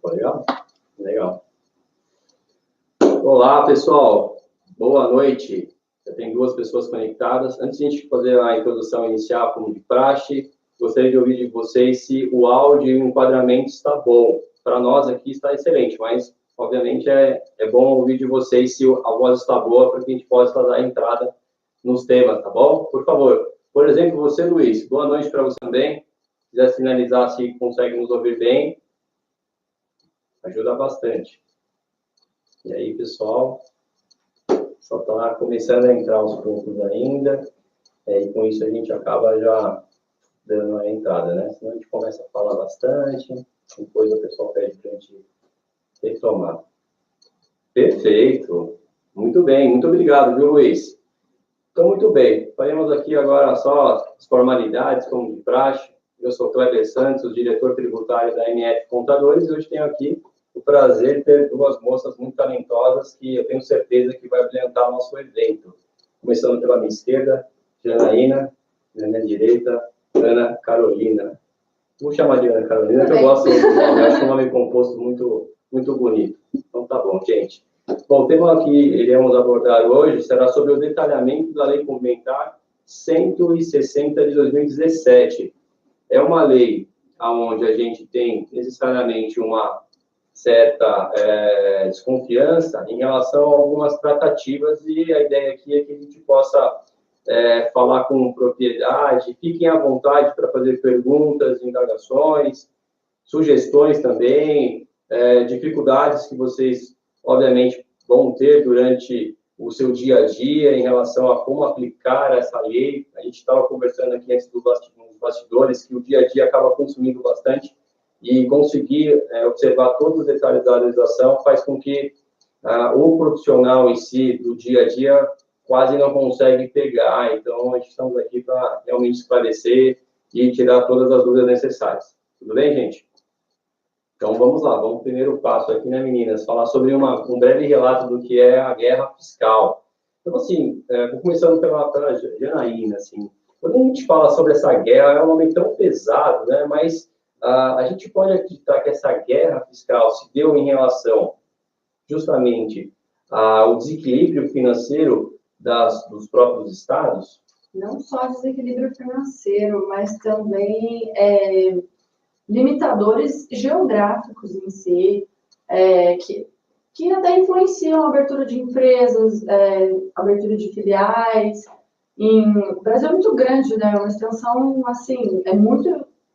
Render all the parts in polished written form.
Ficou legal? Legal. Olá, pessoal. Boa noite. Já tem 2 pessoas conectadas. Antes de a gente fazer a introdução inicial, como de praxe, gostaria de ouvir de vocês se o áudio e o enquadramento está bom. Para nós aqui está excelente, mas, obviamente, é bom ouvir de vocês se a voz está boa, para que a gente possa dar entrada nos temas, tá bom? Por favor. Por exemplo, você, Luiz, boa noite para você também. Se quiser sinalizar se consegue nos ouvir bem, ajuda bastante. E aí, pessoal, só está começando a entrar aos poucos ainda, e com isso a gente acaba já dando a entrada, né? Senão a gente começa a falar bastante, depois o pessoal pede para a gente retomar. Perfeito. Muito bem, muito obrigado, viu, Luiz? Então, muito bem. Faremos aqui agora só as formalidades, como de praxe. Eu sou Kleber Santos, o diretor tributário da MF Contadores, e hoje tenho aqui o prazer de ter 2 moças muito talentosas que eu tenho certeza que vai brilhantar o nosso evento. Começando pela minha esquerda, Janaína, na minha direita, Ana Carolina. Vou chamar de Ana Carolina, que eu gosto do nome, acho um nome composto muito, muito bonito. Então, tá bom, gente. Bom, o tema que iremos abordar hoje será sobre o detalhamento da Lei Complementar 160 de 2017. É uma lei onde a gente tem necessariamente uma certa desconfiança em relação a algumas tratativas, e a ideia aqui é que a gente possa falar com propriedade. Fiquem à vontade para fazer perguntas, indagações, sugestões também, dificuldades que vocês, obviamente, vão ter durante o seu dia a dia em relação a como aplicar essa lei. A gente estava conversando aqui antes dos bastidores que o dia a dia acaba consumindo bastante, e conseguir observar todos os detalhes da legislação faz com que o profissional em si, do dia a dia, quase não consegue pegar. Então, a gente estamos aqui para realmente esclarecer e tirar todas as dúvidas necessárias. Tudo bem, gente? Então, vamos lá. Vamos pro primeiro passo aqui, né, meninas? Falar sobre um breve relato do que é a guerra fiscal. Então, assim, vou começando pela Janaína, assim. Quando a gente fala sobre essa guerra, é um nome tão pesado, né? Mas a gente pode acreditar que essa guerra fiscal se deu em relação, justamente, ao desequilíbrio financeiro dos próprios estados? Não só desequilíbrio financeiro, mas também limitadores geográficos em si, que até influenciam a abertura de empresas, abertura de filiais. O Brasil é muito grande, né? Uma extensão, assim,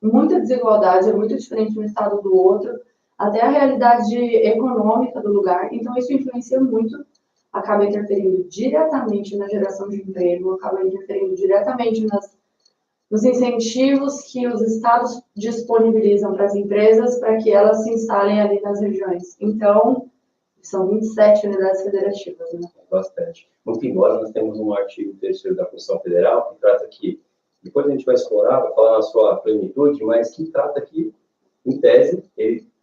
muita desigualdade, é muito diferente de um estado do outro, até a realidade econômica do lugar. Então, isso influencia muito, acaba interferindo diretamente na geração de emprego, acaba interferindo diretamente nos incentivos que os estados disponibilizam para as empresas para que elas se instalem ali nas regiões. Então, são 27 unidades federativas, né? Bastante. Muito embora nós temos um artigo 3º da Constituição Federal que trata que, depois a gente vai explorar, vai falar na sua plenitude, mas que trata que, em tese,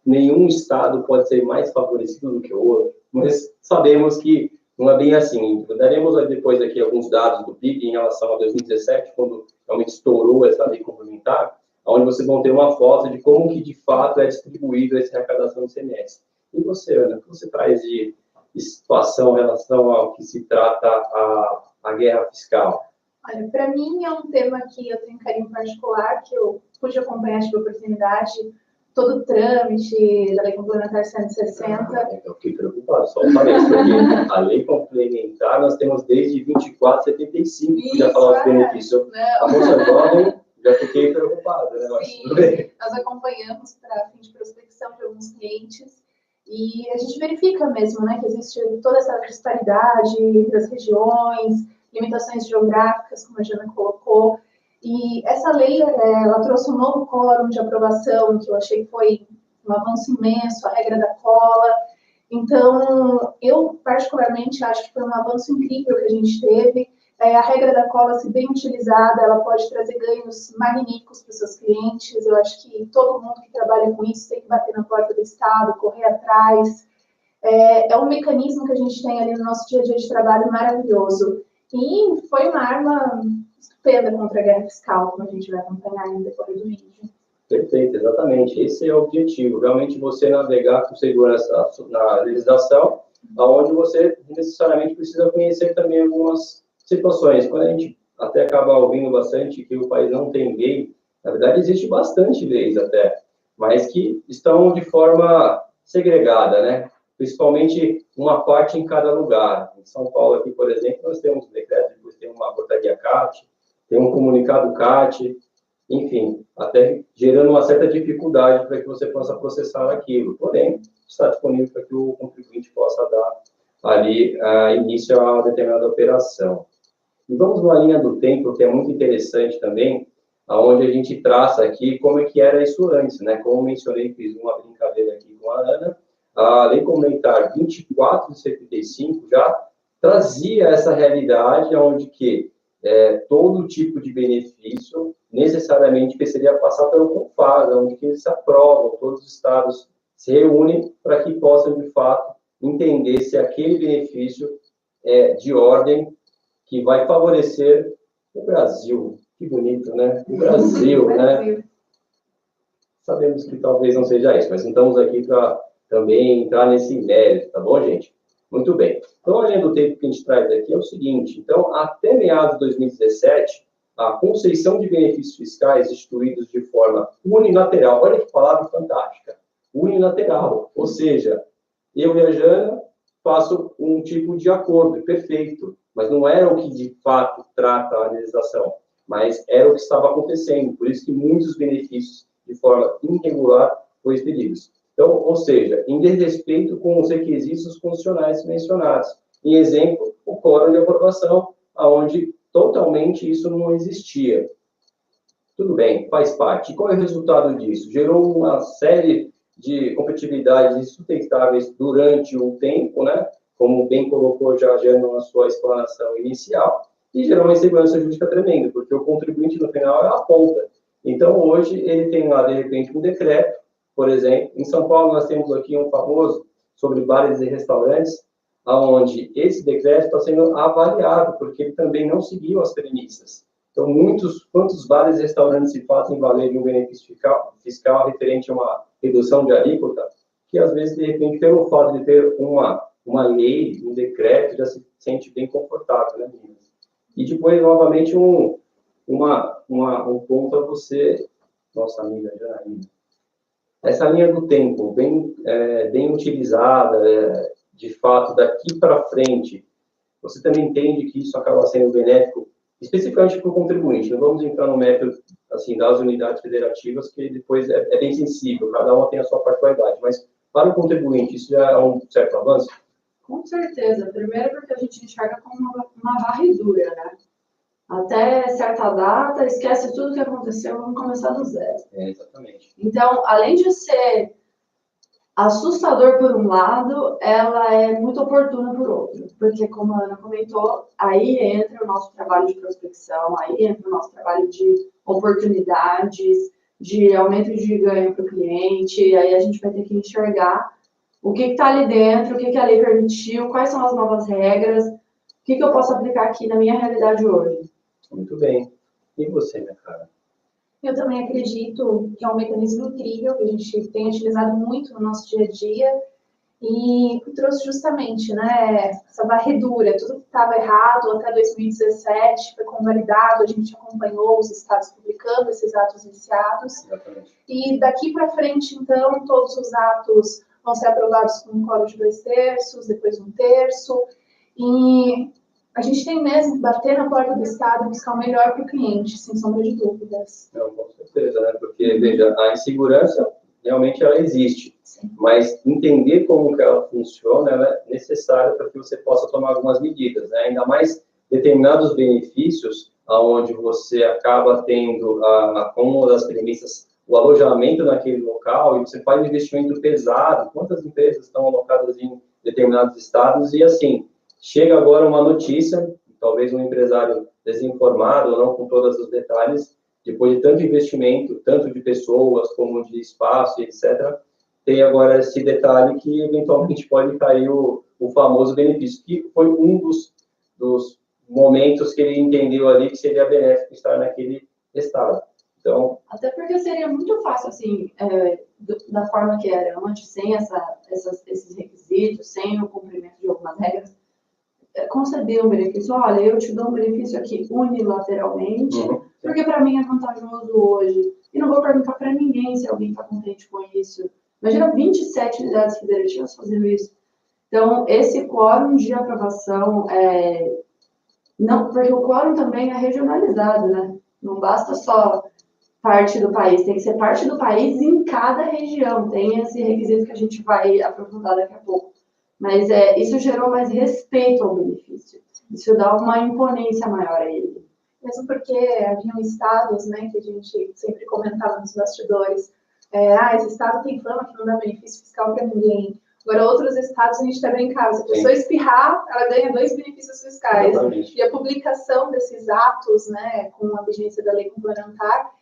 nenhum estado pode ser mais favorecido do que o outro. Mas sabemos que não é bem assim. Daremos depois aqui alguns dados do PIB em relação a 2017, quando realmente estourou essa lei complementar, onde vocês vão ter uma foto de como que, de fato, é distribuído essa arrecadação do ICMS. E você, Ana, o que você traz de situação em relação ao que se trata a guerra fiscal? Olha, para mim é um tema que eu tenho um carinho particular, que eu pude acompanhar, tive a oportunidade, todo o trâmite da Lei Complementar 160. Eu fiquei preocupado, só um parênteses, porque a Lei Complementar nós temos desde 2475, que já falava os benefícios. A moça jovem, já fiquei preocupada, né? Sim, nós acompanhamos para fim de prospecção de alguns clientes, e a gente verifica mesmo, né, que existe toda essa disparidade entre as regiões, limitações geográficas, como a Jana colocou. E essa lei, ela trouxe um novo quórum de aprovação, que eu achei que foi um avanço imenso, a regra da cola. Então, eu particularmente acho que foi um avanço incrível que a gente teve. A regra da cola, se bem utilizada, ela pode trazer ganhos magníficos para os seus clientes. Eu acho que todo mundo que trabalha com isso tem que bater na porta do Estado, correr atrás. É um mecanismo que a gente tem ali no nosso dia a dia de trabalho maravilhoso. E foi uma arma estupenda contra a guerra fiscal, como a gente vai acompanhar no decorrer do vídeo. Perfeito, exatamente. Esse é o objetivo, realmente você navegar com segurança na legislação, onde você necessariamente precisa conhecer também algumas situações. Quando a gente até acaba ouvindo bastante que o país não tem lei, na verdade existe bastante leis até, mas que estão de forma segregada, né? Principalmente uma parte em cada lugar. Em São Paulo, aqui, por exemplo, nós temos um decreto, depois tem uma portaria CAT, tem um comunicado CAT, enfim, até gerando uma certa dificuldade para que você possa processar aquilo. Porém, está disponível para que o contribuinte possa dar ali início a determinada operação. E vamos numa linha do tempo, que é muito interessante também, onde a gente traça aqui como é que era isso antes, né? Como mencionei, fiz uma brincadeira aqui com a Ana, a Lei Complementar 24 de 75 já trazia essa realidade onde que todo tipo de benefício necessariamente precisaria passar pelo CONFAS, onde que eles se aprovam, todos os estados se reúnem para que possam, de fato, entender se aquele benefício é de ordem que vai favorecer o Brasil. Que bonito, né? O Brasil, né? Sabemos que talvez não seja isso, mas estamos aqui para também entrar nesse mérito, tá bom, gente? Muito bem. Então, a linha do tempo que a gente traz aqui é o seguinte. Então, até meados de 2017, a concessão de benefícios fiscais instituídos de forma unilateral, olha que palavra fantástica, unilateral, ou seja, eu e a Jana faço um tipo de acordo, perfeito, mas não era o que de fato trata a legislação, mas era o que estava acontecendo, por isso que muitos benefícios de forma irregular foram expedidos. Então, ou seja, em desrespeito com os requisitos constitucionais mencionados. Em exemplo, o quórum de aprovação, onde totalmente isso não existia. Tudo bem, faz parte. E qual é o resultado disso? Gerou uma série de competitividades insustentáveis durante o tempo, né? Como bem colocou já na sua explanação inicial, e gerou uma insegurança jurídica tremenda, porque o contribuinte, no final, é a ponta. Então, hoje, ele tem lá, de repente, um decreto, por exemplo. Em São Paulo, nós temos aqui um famoso sobre bares e restaurantes, onde esse decreto está sendo avaliado, porque ele também não seguiu as premissas. Então, quantos bares e restaurantes se fazem valer de um benefício fiscal referente a uma redução de alíquota, que às vezes, de repente, pelo fato de ter uma lei, um decreto, já se sente bem confortável, né, meninas? E depois, novamente, um ponto a você, nossa amiga Janaína. Essa linha do tempo, bem utilizada, de fato, daqui para frente, você também entende que isso acaba sendo benéfico, especificamente para o contribuinte. Não vamos entrar no método assim, das unidades federativas, que depois é bem sensível, cada uma tem a sua particularidade, mas para o contribuinte, isso já é um certo avanço? Com certeza. Primeiro porque a gente enxerga como uma varredura, né? Até certa data, esquece tudo que aconteceu, vamos começar do zero. Exatamente. Então, além de ser assustador por um lado, ela é muito oportuna por outro, porque, como a Ana comentou, aí entra o nosso trabalho de prospecção, aí entra o nosso trabalho de oportunidades, de aumento de ganho para o cliente, aí a gente vai ter que enxergar o que está ali dentro, o que a lei permitiu, quais são as novas regras, o que eu posso aplicar aqui na minha realidade hoje. Muito bem. E você, minha cara? Eu também acredito que é um mecanismo incrível que a gente tem utilizado muito no nosso dia a dia e que trouxe justamente, né, essa varredura, tudo que estava errado até 2017 foi convalidado, a gente acompanhou os estados publicando esses atos iniciados. Exatamente. E daqui para frente, então, todos os atos vão ser aprovados com um quórum de 2/3, depois 1/3, e a gente tem mesmo que bater na porta do Estado e buscar o melhor para o cliente, sem sombra de dúvidas. Não, com certeza, né? Porque, veja, a insegurança realmente ela existe, sim, mas entender como que ela funciona ela é necessária para que você possa tomar algumas medidas, né? Ainda mais determinados benefícios, onde você acaba tendo, como uma das premissas, o alojamento naquele local, e você faz um investimento pesado. Quantas empresas estão alocadas em determinados estados? E, assim, chega agora uma notícia, talvez um empresário desinformado, ou não com todos os detalhes, depois de tanto investimento, tanto de pessoas como de espaço, etc., tem agora esse detalhe que eventualmente pode cair o famoso benefício, que foi um dos momentos que ele entendeu ali que seria benéfico estar naquele estado. Então, até porque seria muito fácil, assim, da forma que era antes, sem esses requisitos, sem o cumprimento de algumas regras, conceder um benefício. Olha, eu te dou um benefício aqui unilateralmente, porque para mim é vantajoso hoje. E não vou perguntar para ninguém se alguém está contente com isso. Imagina 27 unidades federativas fazendo isso. Então, esse quórum de aprovação, não, porque o quórum também é regionalizado, né? Não basta só parte do país, tem que ser parte do país em cada região. Tem esse requisito que a gente vai aprofundar daqui a pouco. Mas isso gerou mais respeito ao benefício. Isso dá uma imponência maior a ele. Mesmo porque haviam estados, né, que a gente sempre comentava nos bastidores, esse estado tem fama que não dá benefício fiscal para ninguém. Agora, outros estados a gente está brincando, se a pessoa espirrar, ela ganha 2 benefícios fiscais. Exatamente. E a publicação desses atos, né, com a vigência da lei complementar,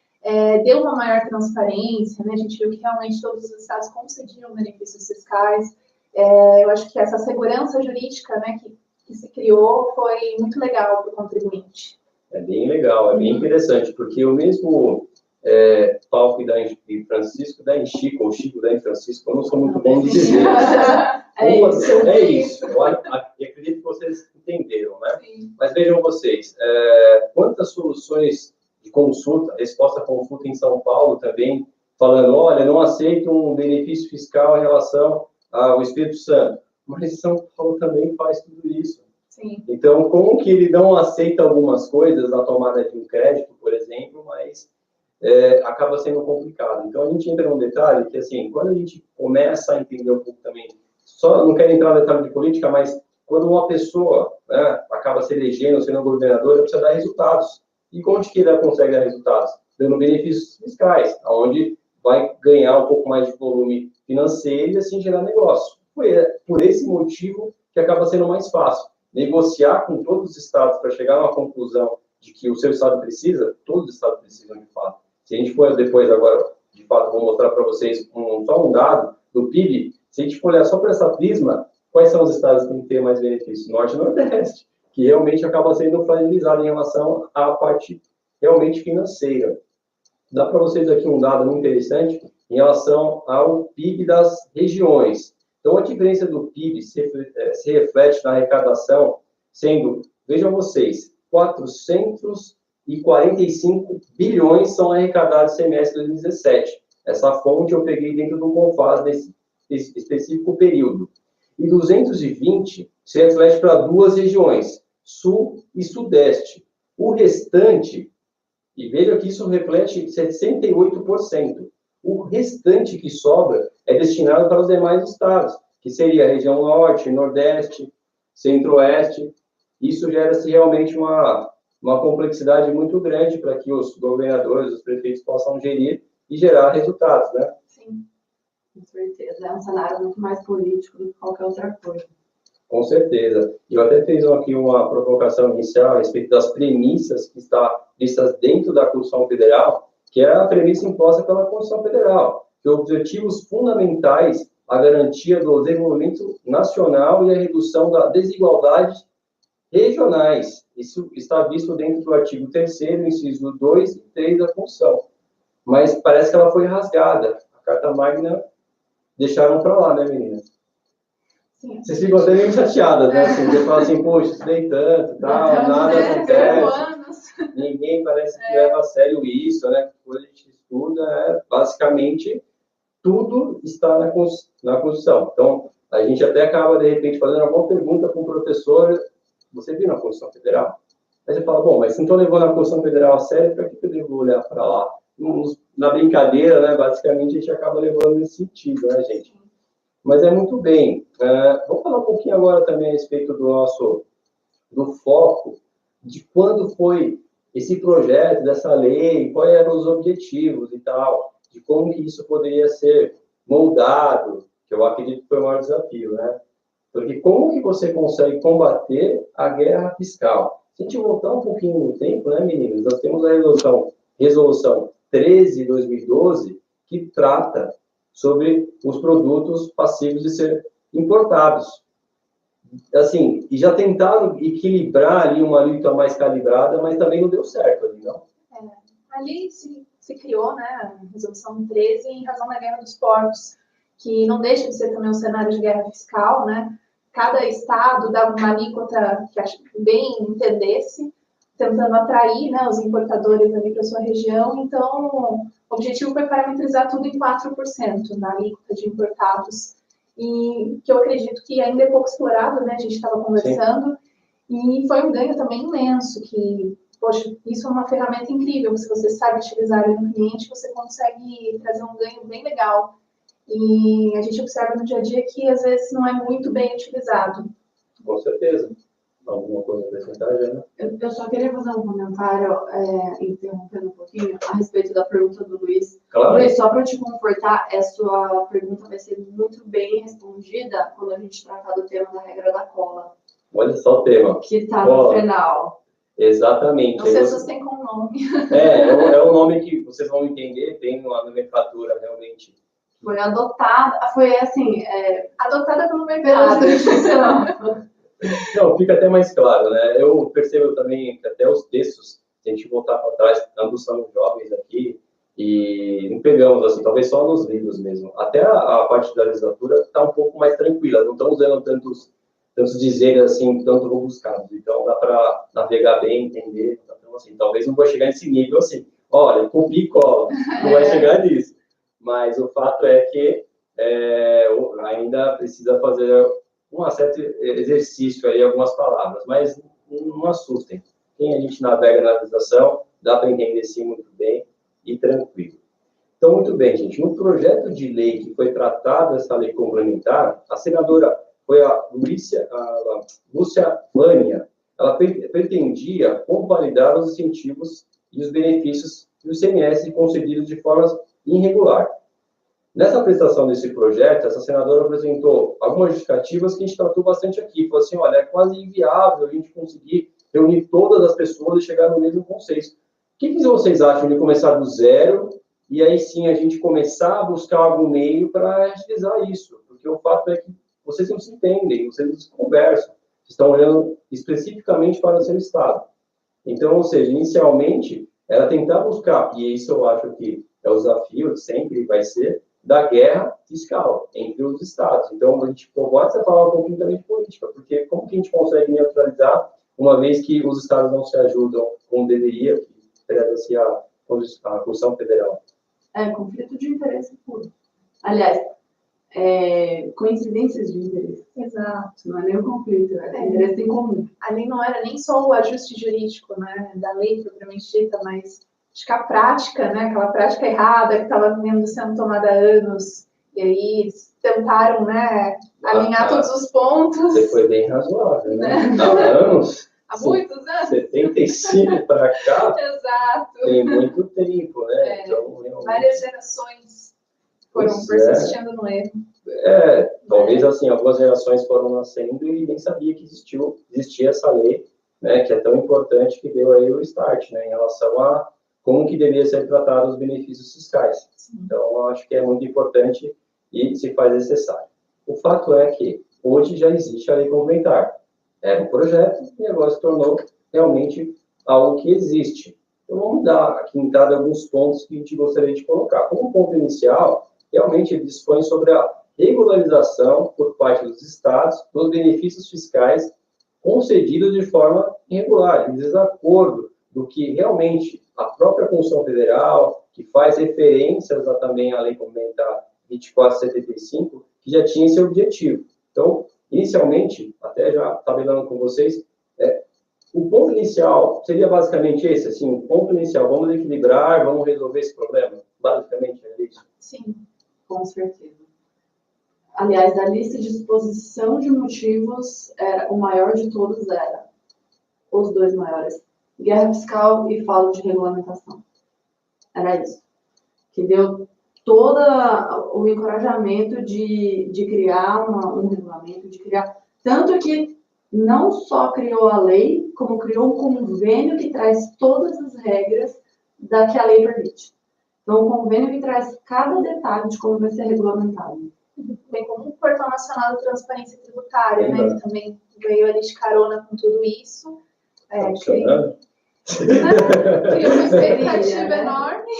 deu uma maior transparência, né, a gente viu que realmente todos os estados concediam benefícios fiscais. Eu acho que essa segurança jurídica, né, que se criou foi muito legal para o contribuinte. É bem legal, é bem interessante, porque o mesmo Paulo e Francisco da Chico, ou Chico da Francisco, eu não sou muito bom de dizer. É isso. Eu acredito que vocês entenderam, né? Sim. Mas vejam vocês, quantas soluções de consulta, resposta à consulta em São Paulo também, falando, olha, não aceito um benefício fiscal em relação ao Espírito Santo. Mas São Paulo também faz tudo isso. Sim. Então, como que ele não aceita algumas coisas na tomada de um crédito, por exemplo, mas acaba sendo complicado. Então, a gente entra num detalhe que, assim, quando a gente começa a entender um pouco também, só não quero entrar no detalhe de política, mas quando uma pessoa, né, acaba se elegendo, sendo governadora, precisa dar resultados. E onde que ele consegue dar resultados? Dando benefícios fiscais, onde vai ganhar um pouco mais de volume financeiro e, assim, gerar negócio. Por esse motivo que acaba sendo mais fácil. Negociar com todos os estados para chegar a uma conclusão de que o seu estado precisa, todos os estados precisam de fato. Se a gente for depois agora, de fato, vou mostrar para vocês só um dado do PIB, se a gente for olhar só por essa prisma, quais são os estados que têm que ter mais benefícios? Norte e Nordeste, que realmente acaba sendo fragilizado em relação à parte realmente financeira. Dá para vocês aqui um dado muito interessante em relação ao PIB das regiões. Então, a diferença do PIB se reflete na arrecadação, sendo, vejam vocês, 445 bilhões são arrecadados no semestre de 2017. Essa fonte eu peguei dentro do Confas desse específico período. E 220 se reflete para 2 regiões, Sul e Sudeste. O restante, e veja que isso reflete 68%. O restante que sobra é destinado para os demais estados, que seria a região Norte, Nordeste, Centro-Oeste. Isso gera-se realmente uma complexidade muito grande para que os governadores, os prefeitos possam gerir e gerar resultados, né? Sim, com certeza. É um cenário muito mais político do que qualquer outra coisa. Com certeza. E eu até fiz aqui uma provocação inicial a respeito das premissas que estão listas dentro da Constituição Federal, que é a premissa imposta pela Constituição Federal, que objetivos fundamentais a garantia do desenvolvimento nacional e a redução da desigualdade regionais. Isso está visto dentro do artigo 3º, inciso 2 e 3 da Constituição. Mas parece que ela foi rasgada. A Carta Magna deixaram para lá, né, meninas? Sim. Vocês ficam até meio chateadas, né? Assim, você fala assim, poxa, estudei tanto, tal, nada acontece. Ninguém parece que leva a sério isso, né? Quando a gente estuda, basicamente, tudo está na Constituição. Então, a gente até acaba, de repente, fazendo alguma pergunta para um professor, você viu na Constituição Federal? Aí você fala, bom, mas se não estou levando a Constituição Federal a sério, para que eu devo olhar para lá? Na brincadeira, né, basicamente, a gente acaba levando nesse sentido, né, gente? Mas é muito bem. Vamos falar um pouquinho agora também a respeito do foco, de quando foi esse projeto, dessa lei, quais eram os objetivos e tal, de como que isso poderia ser moldado, que eu acredito que foi o maior desafio, né? Porque como que você consegue combater a guerra fiscal? Se a gente voltar um pouquinho no tempo, né, meninos? Nós temos a resolução 13 de 2012, que trata sobre os produtos passíveis de ser importados. Assim, e já tentaram equilibrar ali uma luta mais calibrada, mas também não deu certo ali, não? Ali se se criou, né, a Resolução 13, em razão da Guerra dos Portos, que não deixa de ser também um cenário de guerra fiscal, né? Cada estado dava uma alíquota que acho que bem entendesse, tentando atrair, né, os importadores ali para sua região. Então, o objetivo foi parametrizar tudo em 4% na alíquota de importados, e que eu acredito que ainda é pouco explorado, né? A gente estava conversando, sim. E foi um ganho também imenso, que, poxa, isso é uma ferramenta incrível, se você sabe utilizar no cliente, você consegue trazer um ganho bem legal. E a gente observa no dia a dia que, às vezes, não é muito bem utilizado. Com certeza. Alguma coisa a acrescentar, Jana? Eu só queria fazer um comentário, interrompendo um pouquinho, a respeito da pergunta do Luiz. Claro. Luiz, só para te confortar, a sua pergunta vai ser muito bem respondida quando a gente tratar do tema da regra da cola. Olha só o tema. Que está no final. Exatamente. Não sei se tem com o nome. É um nome que vocês vão entender, tem uma nomenclatura realmente. Foi adotada, foi assim, adotada pelo mercado. Não, fica até mais claro, né? Eu percebo também que até os textos, se a gente voltar para trás, ambos são jovens aqui, e não pegamos, assim, talvez só nos livros mesmo. Até a parte da legislatura está um pouco mais tranquila, não estão usando tantos dizeres assim, tanto rebuscados. Então, dá para navegar bem, entender. Então, assim, talvez não vou chegar nesse nível assim, olha, copia e cola, não vai chegar nisso. Mas o fato é que ainda precisa fazer um certo exercício aí, algumas palavras, mas não assustem. Quem a gente navega na legislação, dá para entender sim muito bem e tranquilo. Então, muito bem, gente. No projeto de lei que foi tratado essa lei complementar, a senadora foi a Lúcia Vânia. Ela pretendia convalidar os incentivos e os benefícios do ICMS concedidos de forma irregular. Nessa apresentação desse projeto, essa senadora apresentou algumas justificativas que a gente tratou bastante aqui. Falou assim, olha, é quase inviável a gente conseguir reunir todas as pessoas e chegar no mesmo consenso. O que vocês acham de começar do zero e aí sim a gente começar a buscar algum meio para agilizar isso? Porque o fato é que vocês não se entendem, vocês não se conversam, vocês estão olhando especificamente para o seu estado. Então, ou seja, inicialmente, era tentar buscar, e isso eu acho que é o desafio, sempre vai ser, da guerra fiscal entre os estados. Então, a gente pode falar um pouquinho também de política, porque como que a gente consegue neutralizar, uma vez que os estados não se ajudam como deveria, que preza-se a Constituição Federal? Conflito de interesse puro. Aliás, coincidências de interesse. Exato. Não é nem um conflito, é interesse em comum. Ali não era nem só o ajuste jurídico, né, da lei propriamente dita, mas acho que a prática, né, aquela prática errada que estava sendo tomada há anos, e aí eles tentaram, né, alinhar todos os pontos. Você foi bem razoável, né? Há anos. Há muitos anos. 75 para cá. Exato. Tem muito tempo, né? Então, realmente... Várias gerações foram persistindo no erro. Talvez assim, algumas gerações foram nascendo e nem sabia que existia essa lei, né, que é tão importante, que deu aí o start, né, em relação a como que deveria ser tratado os benefícios fiscais. Sim. Então, eu acho que é muito importante e se faz necessário. O fato é que hoje já existe a lei complementar. Era um projeto e agora se tornou realmente algo que existe. Então, vamos dar aqui entrada alguns pontos que a gente gostaria de colocar. Como ponto inicial, realmente ele dispõe sobre a regularização por parte dos estados dos benefícios fiscais concedidos de forma irregular, em desacordo do que realmente a própria Constituição Federal, que faz referências também à Lei Complementar 2475, que já tinha esse objetivo. Então, inicialmente, até já tabelando com vocês, o ponto inicial seria basicamente esse, assim, o ponto inicial, vamos equilibrar, vamos resolver esse problema? Basicamente é isso? Sim. Com certeza. Aliás, da lista de exposição de motivos, o maior de todos era, os dois maiores, guerra fiscal e falta de regulamentação. Era isso. Que deu todo o encorajamento de criar um regulamento, de criar... Tanto que não só criou a lei, como criou um convênio que traz todas as regras da que a lei permite. Então, um convênio que traz cada detalhe de como vai ser regulamentado. Bem como o Portal Nacional de Transparência Tributária, né, que também veio ali de carona com tudo isso. Cria uma expectativa enorme.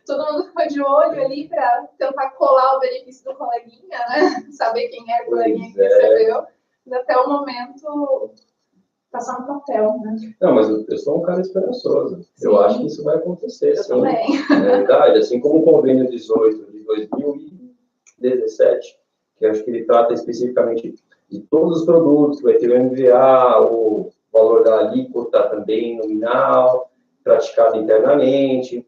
Todo mundo ficou de olho ali para tentar colar o benefício do coleguinha, né? Saber quem era o coleguinha que recebeu. E até o momento tá só no papel, né? Não, mas eu sou um cara esperançoso. Sim. Eu acho que isso vai acontecer, Eu sim. também. É verdade, assim como o convênio 18 de 2017, que eu acho que ele trata especificamente de todos os produtos, que vai ter o MVA, o valor da alíquota também nominal, praticado internamente,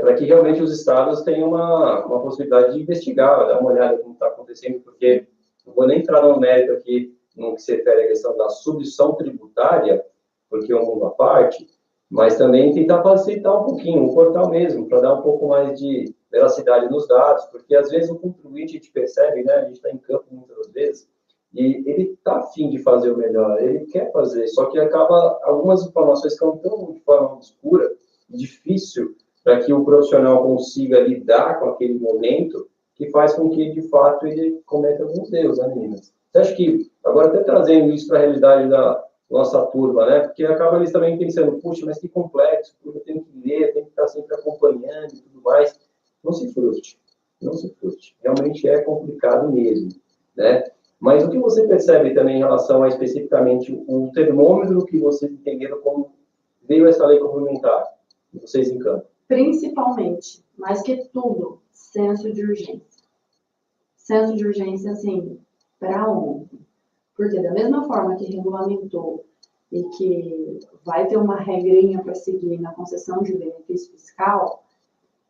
para que realmente os estados tenham uma possibilidade de investigar, dar uma olhada no que está acontecendo, porque não vou nem entrar no mérito aqui no que se refere à questão da substituição tributária, porque é um mundo à parte, mas também tentar facilitar um pouquinho, o portal mesmo, para dar um pouco mais de veracidade nos dados, porque às vezes o contribuinte a gente percebe, né, a gente está em campo muitas vezes, e ele está afim de fazer o melhor, ele quer fazer, só que acaba, algumas informações ficam tão de forma obscura, difícil, para que o profissional consiga lidar com aquele momento, que faz com que, de fato, ele cometa alguns erros, né, meninas? Você acha que, agora até trazendo isso para a realidade da nossa turma, né? Porque acaba eles também pensando, puxa, mas que complexo, porque eu tenho que ler, tenho que estar sempre acompanhando e tudo mais. Não se frustre, não se frustre. Realmente é complicado mesmo, né? Mas o que você percebe também em relação a especificamente o termômetro que vocês entenderam como veio essa lei complementar, que vocês em campo? Principalmente, mais que tudo, senso de urgência. Senso de urgência, assim, para ontem. Porque da mesma forma que regulamentou e que vai ter uma regrinha para seguir na concessão de benefício fiscal,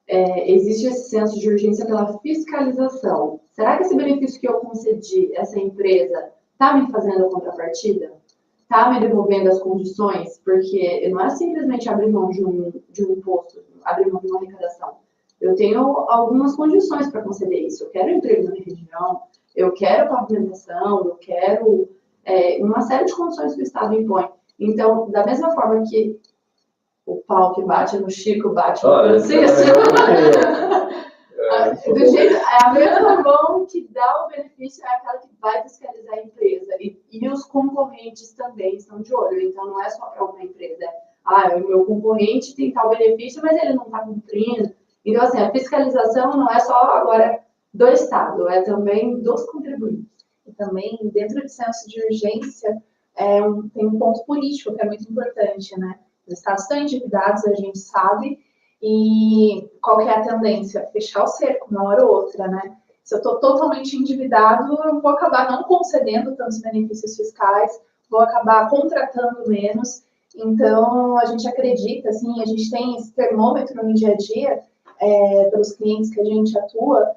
existe esse senso de urgência pela fiscalização. Será que esse benefício que eu concedi, essa empresa, está me fazendo a contrapartida? Está me devolvendo as condições? Porque não é simplesmente abrir mão de um imposto, abrir mão de uma arrecadação. Eu tenho algumas condições para conceder isso. Eu quero emprego na minha região, eu quero pavimentação, eu quero uma série de condições que o Estado impõe. Então, da mesma forma que o pau que bate no Chico bate no Francisco, a mesma mão que dá o benefício é aquela que vai fiscalizar a empresa. E os concorrentes também estão de olho. Então, não é só para uma empresa. O meu concorrente tem tal benefício, mas ele não está cumprindo. Então, assim, a fiscalização não é só agora do Estado, é também dos contribuintes. E também, dentro do senso de urgência, tem um ponto político que é muito importante, né? Os estados estão endividados, a gente sabe, e qual que é a tendência? Fechar o cerco, uma hora ou outra, né? Se eu estou totalmente endividado, eu vou acabar não concedendo tantos benefícios fiscais, vou acabar contratando menos. Então, a gente acredita, assim, a gente tem esse termômetro no dia a dia, pelos clientes que a gente atua,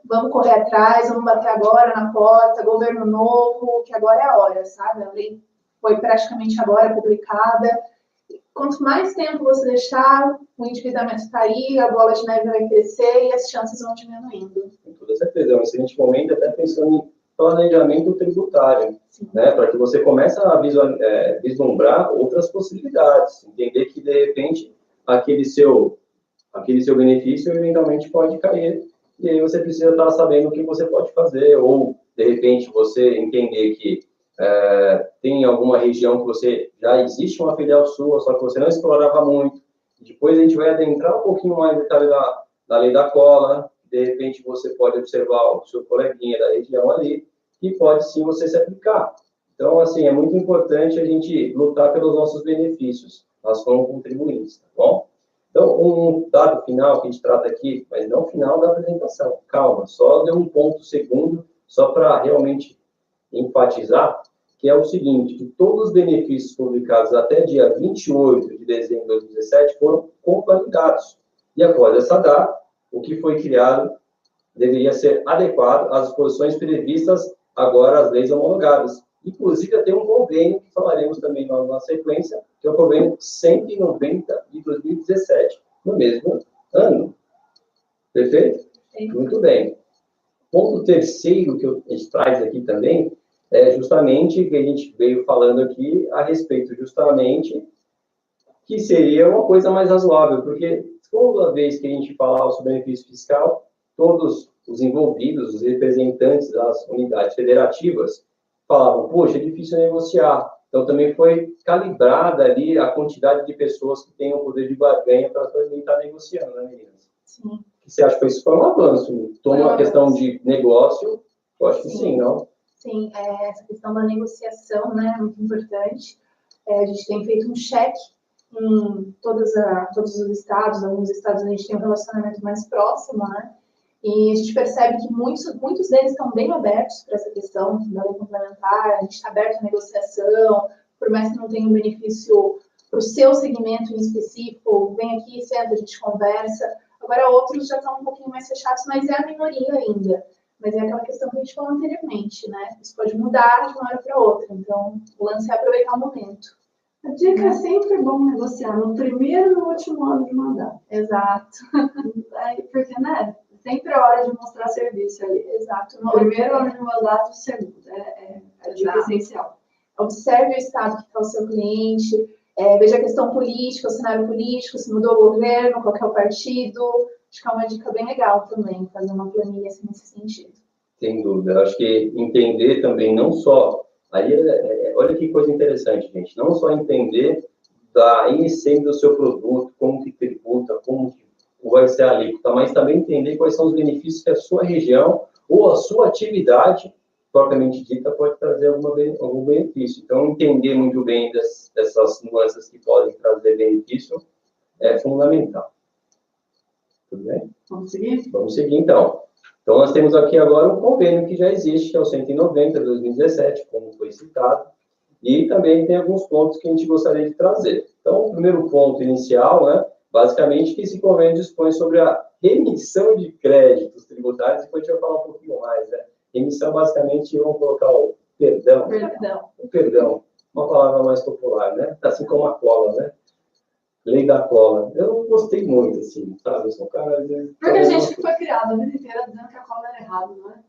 vamos correr atrás, vamos bater agora na porta, governo novo, que agora é a hora, sabe? A lei foi praticamente agora publicada. Quanto mais tempo você deixar, o endividamento está aí, a bola de neve vai crescer e as chances vão diminuindo. Com toda certeza, é um excelente momento, até pensando em planejamento tributário, né? Para que você comece a vislumbrar outras possibilidades, entender que, de repente, aquele seu benefício eventualmente pode cair, e aí você precisa estar sabendo o que você pode fazer, ou, de repente, você entender que tem alguma região que você já existe uma filial sua, só que você não explorava muito. Depois a gente vai adentrar um pouquinho mais no detalhe da lei da cola. De repente você pode observar o seu coleguinha da região ali, que pode sim você se aplicar. Então, assim, é muito importante a gente lutar pelos nossos benefícios, nós como contribuintes, tá bom? Então, um dado final que a gente trata aqui, mas não final da apresentação, calma, só deu um ponto segundo, só para realmente enfatizar, que é o seguinte, que todos os benefícios publicados até dia 28 de dezembro de 2017 foram convalidados. E após essa data, o que foi criado deveria ser adequado às disposições previstas agora às leis homologadas. Inclusive, tem um convênio, que falaremos também na sequência, que é o convênio 190 de 2017, no mesmo ano. Perfeito? Sim. Muito bem. Ponto terceiro que a gente traz aqui também é justamente que a gente veio falando aqui a respeito justamente que seria uma coisa mais razoável, porque toda vez que a gente falava sobre benefício fiscal, todos os envolvidos, os representantes das unidades federativas, falavam, poxa, é difícil negociar, Então, também foi calibrada ali a quantidade de pessoas que têm o poder de barganha para também estar negociando, né, meninas? Sim. O que você acha que isso foi um avanço? Toda uma questão de negócio, eu acho que sim, não? Sim, essa questão da negociação, né, é muito importante. A gente tem feito um cheque em todos os estados, alguns estados a gente tem um relacionamento mais próximo, né? E a gente percebe que muitos deles estão bem abertos para essa questão da lei complementar, a gente está aberto à negociação, por mais que não tenha um benefício para o seu segmento em específico, vem aqui, senta, a gente conversa. Agora, outros já estão um pouquinho mais fechados, mas é a minoria ainda. Mas é aquela questão que a gente falou anteriormente, né? Isso pode mudar de uma hora para outra, então o lance é aproveitar o momento. A dica é sempre bom negociar no primeiro e no último ano de mandato. Exato. Porque, né? Sempre é hora de mostrar serviço ali. Exato. No primeiro ano de mandato, segundo. É a dica essencial. Observe o estado que está o seu cliente, veja a questão política, o cenário político, se mudou o governo, qual que é o partido. Acho que é uma dica bem legal também, fazer uma planilha assim, nesse sentido. Sem dúvida. Acho que entender também, não só... Aí, olha que coisa interessante, gente. Não só entender da ICM do seu produto, como que tributa, como que vai ser a alíquota, mas também entender quais são os benefícios que a sua região ou a sua atividade, propriamente dita, pode trazer algum benefício. Então, entender muito bem dessas nuances que podem trazer benefício é fundamental. Tudo bem? Vamos seguir? Vamos seguir, então. Então, nós temos aqui agora um convênio que já existe, que é o 190 de 2017, como foi citado, e também tem alguns pontos que a gente gostaria de trazer. Então, o primeiro ponto inicial, né, basicamente, que esse convênio dispõe sobre a remissão de créditos tributários, depois a gente vai falar um pouquinho mais, né? Remissão, basicamente, vamos colocar o perdão. O perdão, uma palavra mais popular, né? Assim como a cola, né? Lei da cola. Eu não gostei muito, assim, sabe? Eu sou um cara... Porque a gente que foi criado a vida inteira dizendo que a cola era errada, não é?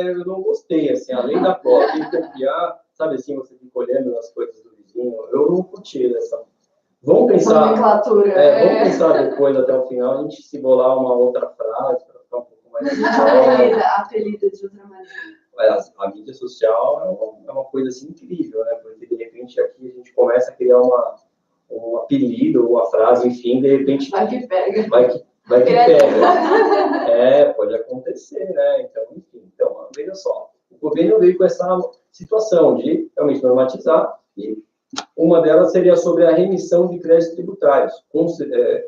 Eu não gostei, assim, a lei da cola, tem que copiar, sabe assim, você fica olhando as coisas do vizinho, eu não curti essa. Vamos pensar depois, até o final, a gente se bolar uma outra frase, para ficar um pouco mais... Apelida de outra maneira. A mídia social é uma coisa assim incrível, né? Porque de repente aqui a gente começa a criar um apelido, uma frase, enfim, de repente vai que pega. Vai que pega. Pode acontecer, né? Então, enfim, veja só, o governo veio com essa situação de realmente normatizar, e uma delas seria sobre a remissão de créditos tributários,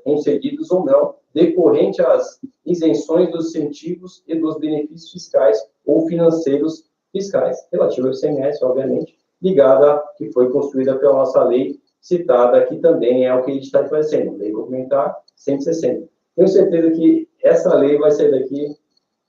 concedidos ou não, decorrente às isenções dos incentivos e dos benefícios fiscais ou financeiros fiscais, relativo ao ICMS, obviamente, ligada que foi construída pela nossa lei citada, que também é o que a gente está fazendo, Lei Complementar 160. Tenho certeza que essa lei vai sair daqui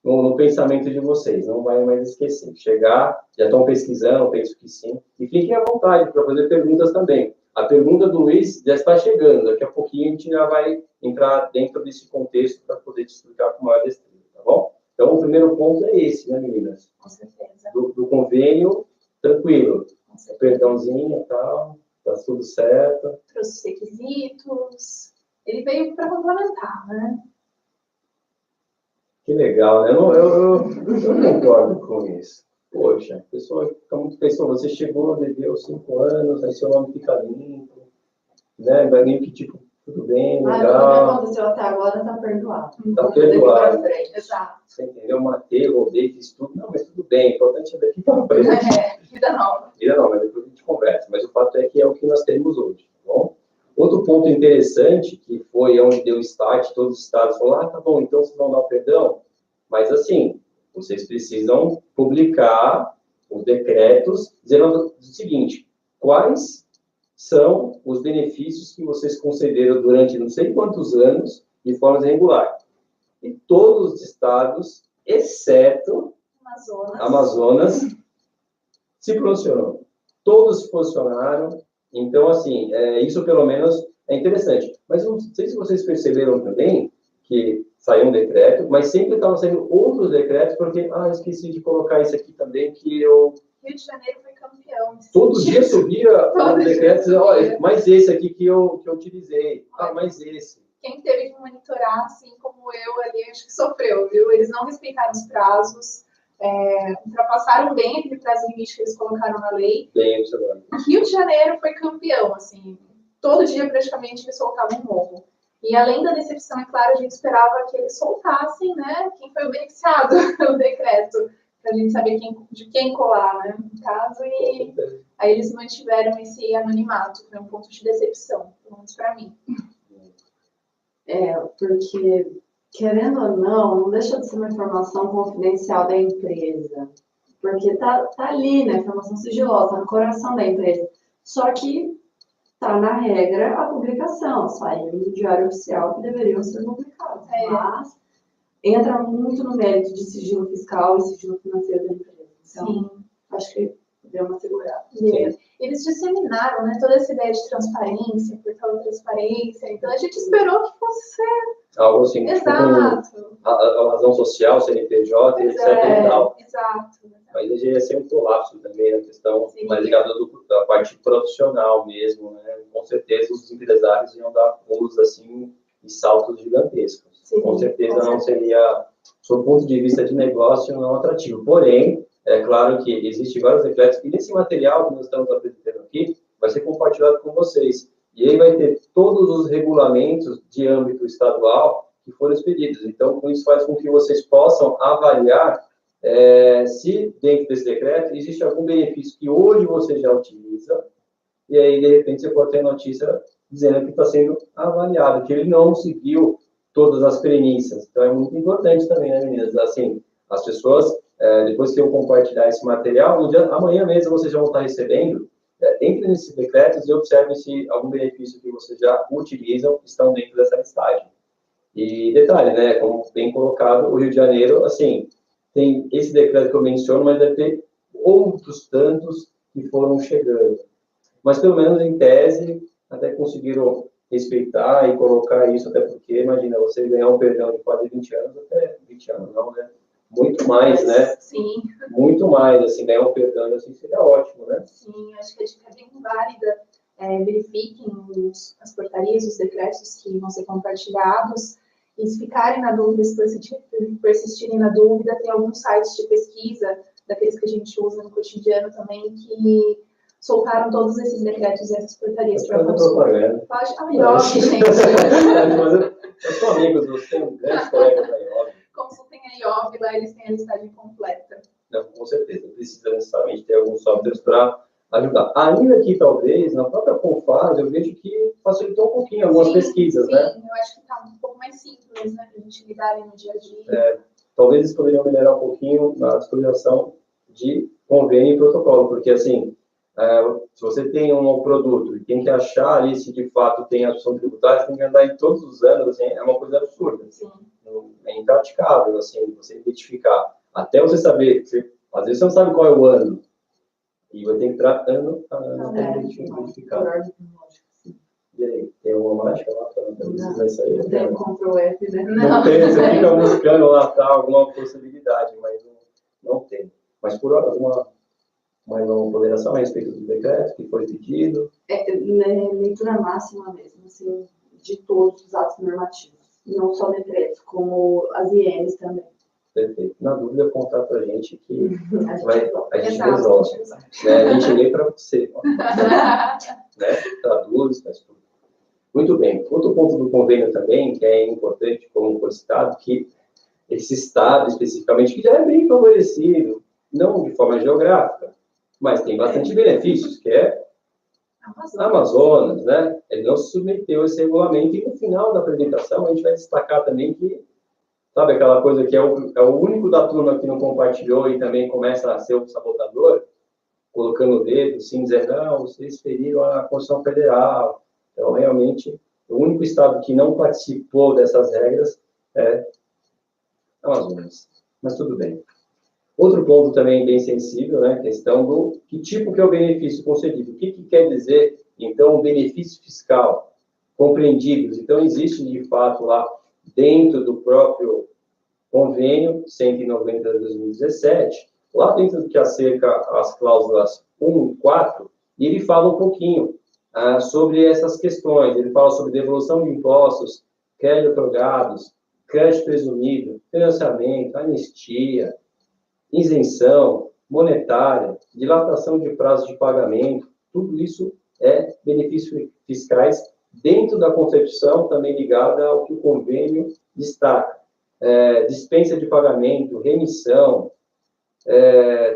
no pensamento de vocês, não vai mais esquecer. Chegar, já estão pesquisando, penso que sim, e fiquem à vontade para fazer perguntas também. A pergunta do Luiz já está chegando, daqui a pouquinho a gente já vai entrar dentro desse contexto para poder te explicar com maior destreza, tá bom? Então, o primeiro ponto é esse, né, meninas? Com certeza. Do convênio, tranquilo. Perdãozinho e tal, tá tudo certo. Trouxe os requisitos, ele veio para complementar, né? Que legal, né? Eu não concordo com isso. Poxa, a pessoa fica muito pensando, você chegou, viveu 5 anos, aí seu nome fica limpo, né? Meio que tipo, tudo bem, legal. Tudo que aconteceu até agora tá perdoado. Tá perdoado. Exato. Você entendeu? Matei, roubei, fiz tudo. Não, mas tudo bem, o importante é daqui para frente. Vida nova. Vida nova, mas depois a gente conversa. Mas o fato é que é o que nós temos hoje, tá bom? Outro ponto interessante, que foi onde deu start, todos os estados falaram, tá bom, então vocês vão dar o perdão, mas assim, vocês precisam publicar os decretos dizendo o seguinte, quais são os benefícios que vocês concederam durante não sei quantos anos de forma regular. E todos os estados, exceto Amazonas, se posicionaram. Todos se posicionaram. Então, assim, isso pelo menos é interessante. Mas não sei se vocês perceberam também que saiu um decreto, mas sempre estavam saindo outros decretos, porque, esqueci de colocar isso aqui também, que eu... Rio de Janeiro foi campeão. Todo dia subia um decreto, dizendo, olha, mais esse aqui que eu utilizei, mais esse. Quem teve que monitorar, assim como eu ali, acho que sofreu, viu? Eles não respeitaram os prazos, ultrapassaram bem aquele prazo limite que eles colocaram na lei. Bem observado. Rio de Janeiro foi campeão, assim, todo dia praticamente eles soltavam um novo. E além da decepção, é claro, a gente esperava que eles soltassem, né, quem foi o beneficiado pelo decreto, para a gente saber de quem colar, né, no caso, e aí eles mantiveram esse anonimato, que foi um ponto de decepção, pelo menos para mim. Porque, querendo ou não deixa de ser uma informação confidencial da empresa, porque tá ali, né, informação sigilosa, no coração da empresa, só que está na regra a publicação, saiu no Diário Oficial que deveriam ser publicados, mas entra muito no mérito de sigilo fiscal e sigilo financeiro da empresa. Então, Sim. Acho que deu uma segurada. Eles disseminaram, né, toda essa ideia de transparência, portal de transparência, então a gente esperou que fosse ser... Algo assim, Exato. Tipo, a razão social, CNPJ, etc. e tal. Exato. Mas deveria ser um colapso também, a questão mais ligada da parte profissional mesmo, né? Com certeza os empresários iam dar pulos assim e saltos gigantescos. Sim, com certeza não seria, sob o ponto de vista de negócio, não atrativo. Porém, é claro que existem vários decretos, e nesse material que nós estamos apresentando aqui, vai ser compartilhado com vocês. E aí vai ter todos os regulamentos de âmbito estadual que foram expedidos. Então, isso faz com que vocês possam avaliar se dentro desse decreto existe algum benefício que hoje você já utiliza, e aí, de repente, você pode ter notícia dizendo que está sendo avaliado, que ele não seguiu todas as premissas. Então, é muito importante também, né, meninas? Assim, as pessoas, depois que eu compartilhar esse material, amanhã mesmo vocês já vão estar recebendo, entre nesses decretos e observem se algum benefício que vocês já utilizam estão dentro dessa listagem. E detalhe, né, como bem colocado, o Rio de Janeiro, assim, tem esse decreto que eu menciono, mas deve ter outros tantos que foram chegando. Mas, pelo menos, em tese, até conseguiram respeitar e colocar isso, até porque, imagina, você ganhar um perdão de quase 20 anos, até 20 anos não, né? Muito mais, né? Sim. Muito mais, assim, ganhar um perdão, assim, seria ótimo, né? Sim, acho que a dica é bem válida. Verifiquem as portarias, os decretos que vão ser compartilhados, e se ficarem na dúvida, se persistirem na dúvida, tem alguns sites de pesquisa, daqueles que a gente usa no cotidiano também, que soltaram todos esses decretos e essas portarias para consulta. Pode. A IOB, gente. Eu sou amigo dos grandes colegas da IOB. Consultem a IOB, lá eles têm a listagem completa. Não, com certeza. Precisa necessariamente ter alguns softwares para ajudar. Ainda que, talvez, na própria Confaz, eu vejo que facilitou um pouquinho algumas pesquisas, né? Sim, eu acho que está um pouco mais simples, né, para a gente lidar ali no dia a dia. Talvez eles poderiam melhorar um pouquinho na disponibilização de convênio e protocolo, porque, assim, se você tem um produto e tem que achar ali se de fato tem ação tributária, você tem que andar em todos os anos, assim, é uma coisa absurda. Sim. É impraticável, assim, você identificar. Até você saber, às vezes você não sabe qual é o ano, e vai ter que entrar ano a ano para identificar. E aí, tem alguma mágica lá para não isso aí? Não tem Ctrl F, né? Não tem, você fica buscando lá, tá, alguma possibilidade, mas não tem. Mas por mais uma ponderação a respeito do decreto que foi pedido? Leitura máxima mesmo, assim, de todos os atos normativos. Não só decretos, como as INs também. Perfeito. Na dúvida, contar para a gente que a gente Exato. resolve. Né? A gente lê para você. Né? Traduz, faz tudo. Muito bem. Outro ponto do convênio também, que é importante, como foi citado, que esse estado especificamente, que já é bem favorecido, não de forma geográfica, mas tem bastante benefícios, que é Amazonas, né? Ele não se submeteu a esse regulamento, e no final da apresentação a gente vai destacar também que, sabe aquela coisa que é o único da turma que não compartilhou e também começa a ser o sabotador, colocando o dedo, sim, dizendo, não, vocês feriram a Constituição Federal. Então, realmente, o único estado que não participou dessas regras é Amazonas. Mas tudo bem. Outro ponto também bem sensível, né, questão do que tipo que é o benefício concedido. O que quer dizer, então, o benefício fiscal compreendidos? Então, existe, de fato, lá, dentro do próprio convênio 190 de 2017, lá dentro do que acerca as cláusulas 1 e 4, e ele fala um pouquinho sobre essas questões. Ele fala sobre devolução de impostos, crédito otorgados, crédito presumido, financiamento, anistia, isenção monetária, dilatação de prazo de pagamento, tudo isso é benefícios fiscais dentro da concepção também ligada ao que o convênio destaca. Dispensa de pagamento, remissão,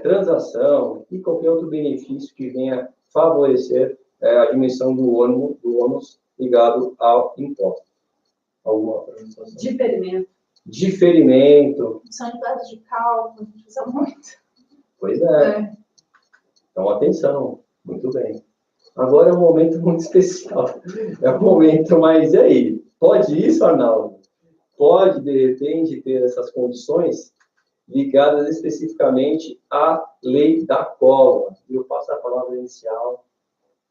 transação e qualquer outro benefício que venha favorecer a diminuição do ônus ligado ao imposto. Alguma apresentação? Diferimento. São de base de cálculo, a gente usa muito. Pois é. Então, atenção. Muito bem. Agora é um momento muito especial. É um momento, mas e aí? Pode isso, Arnaldo? Pode, de repente, ter essas condições ligadas especificamente à lei da cola. E eu passo a palavra inicial.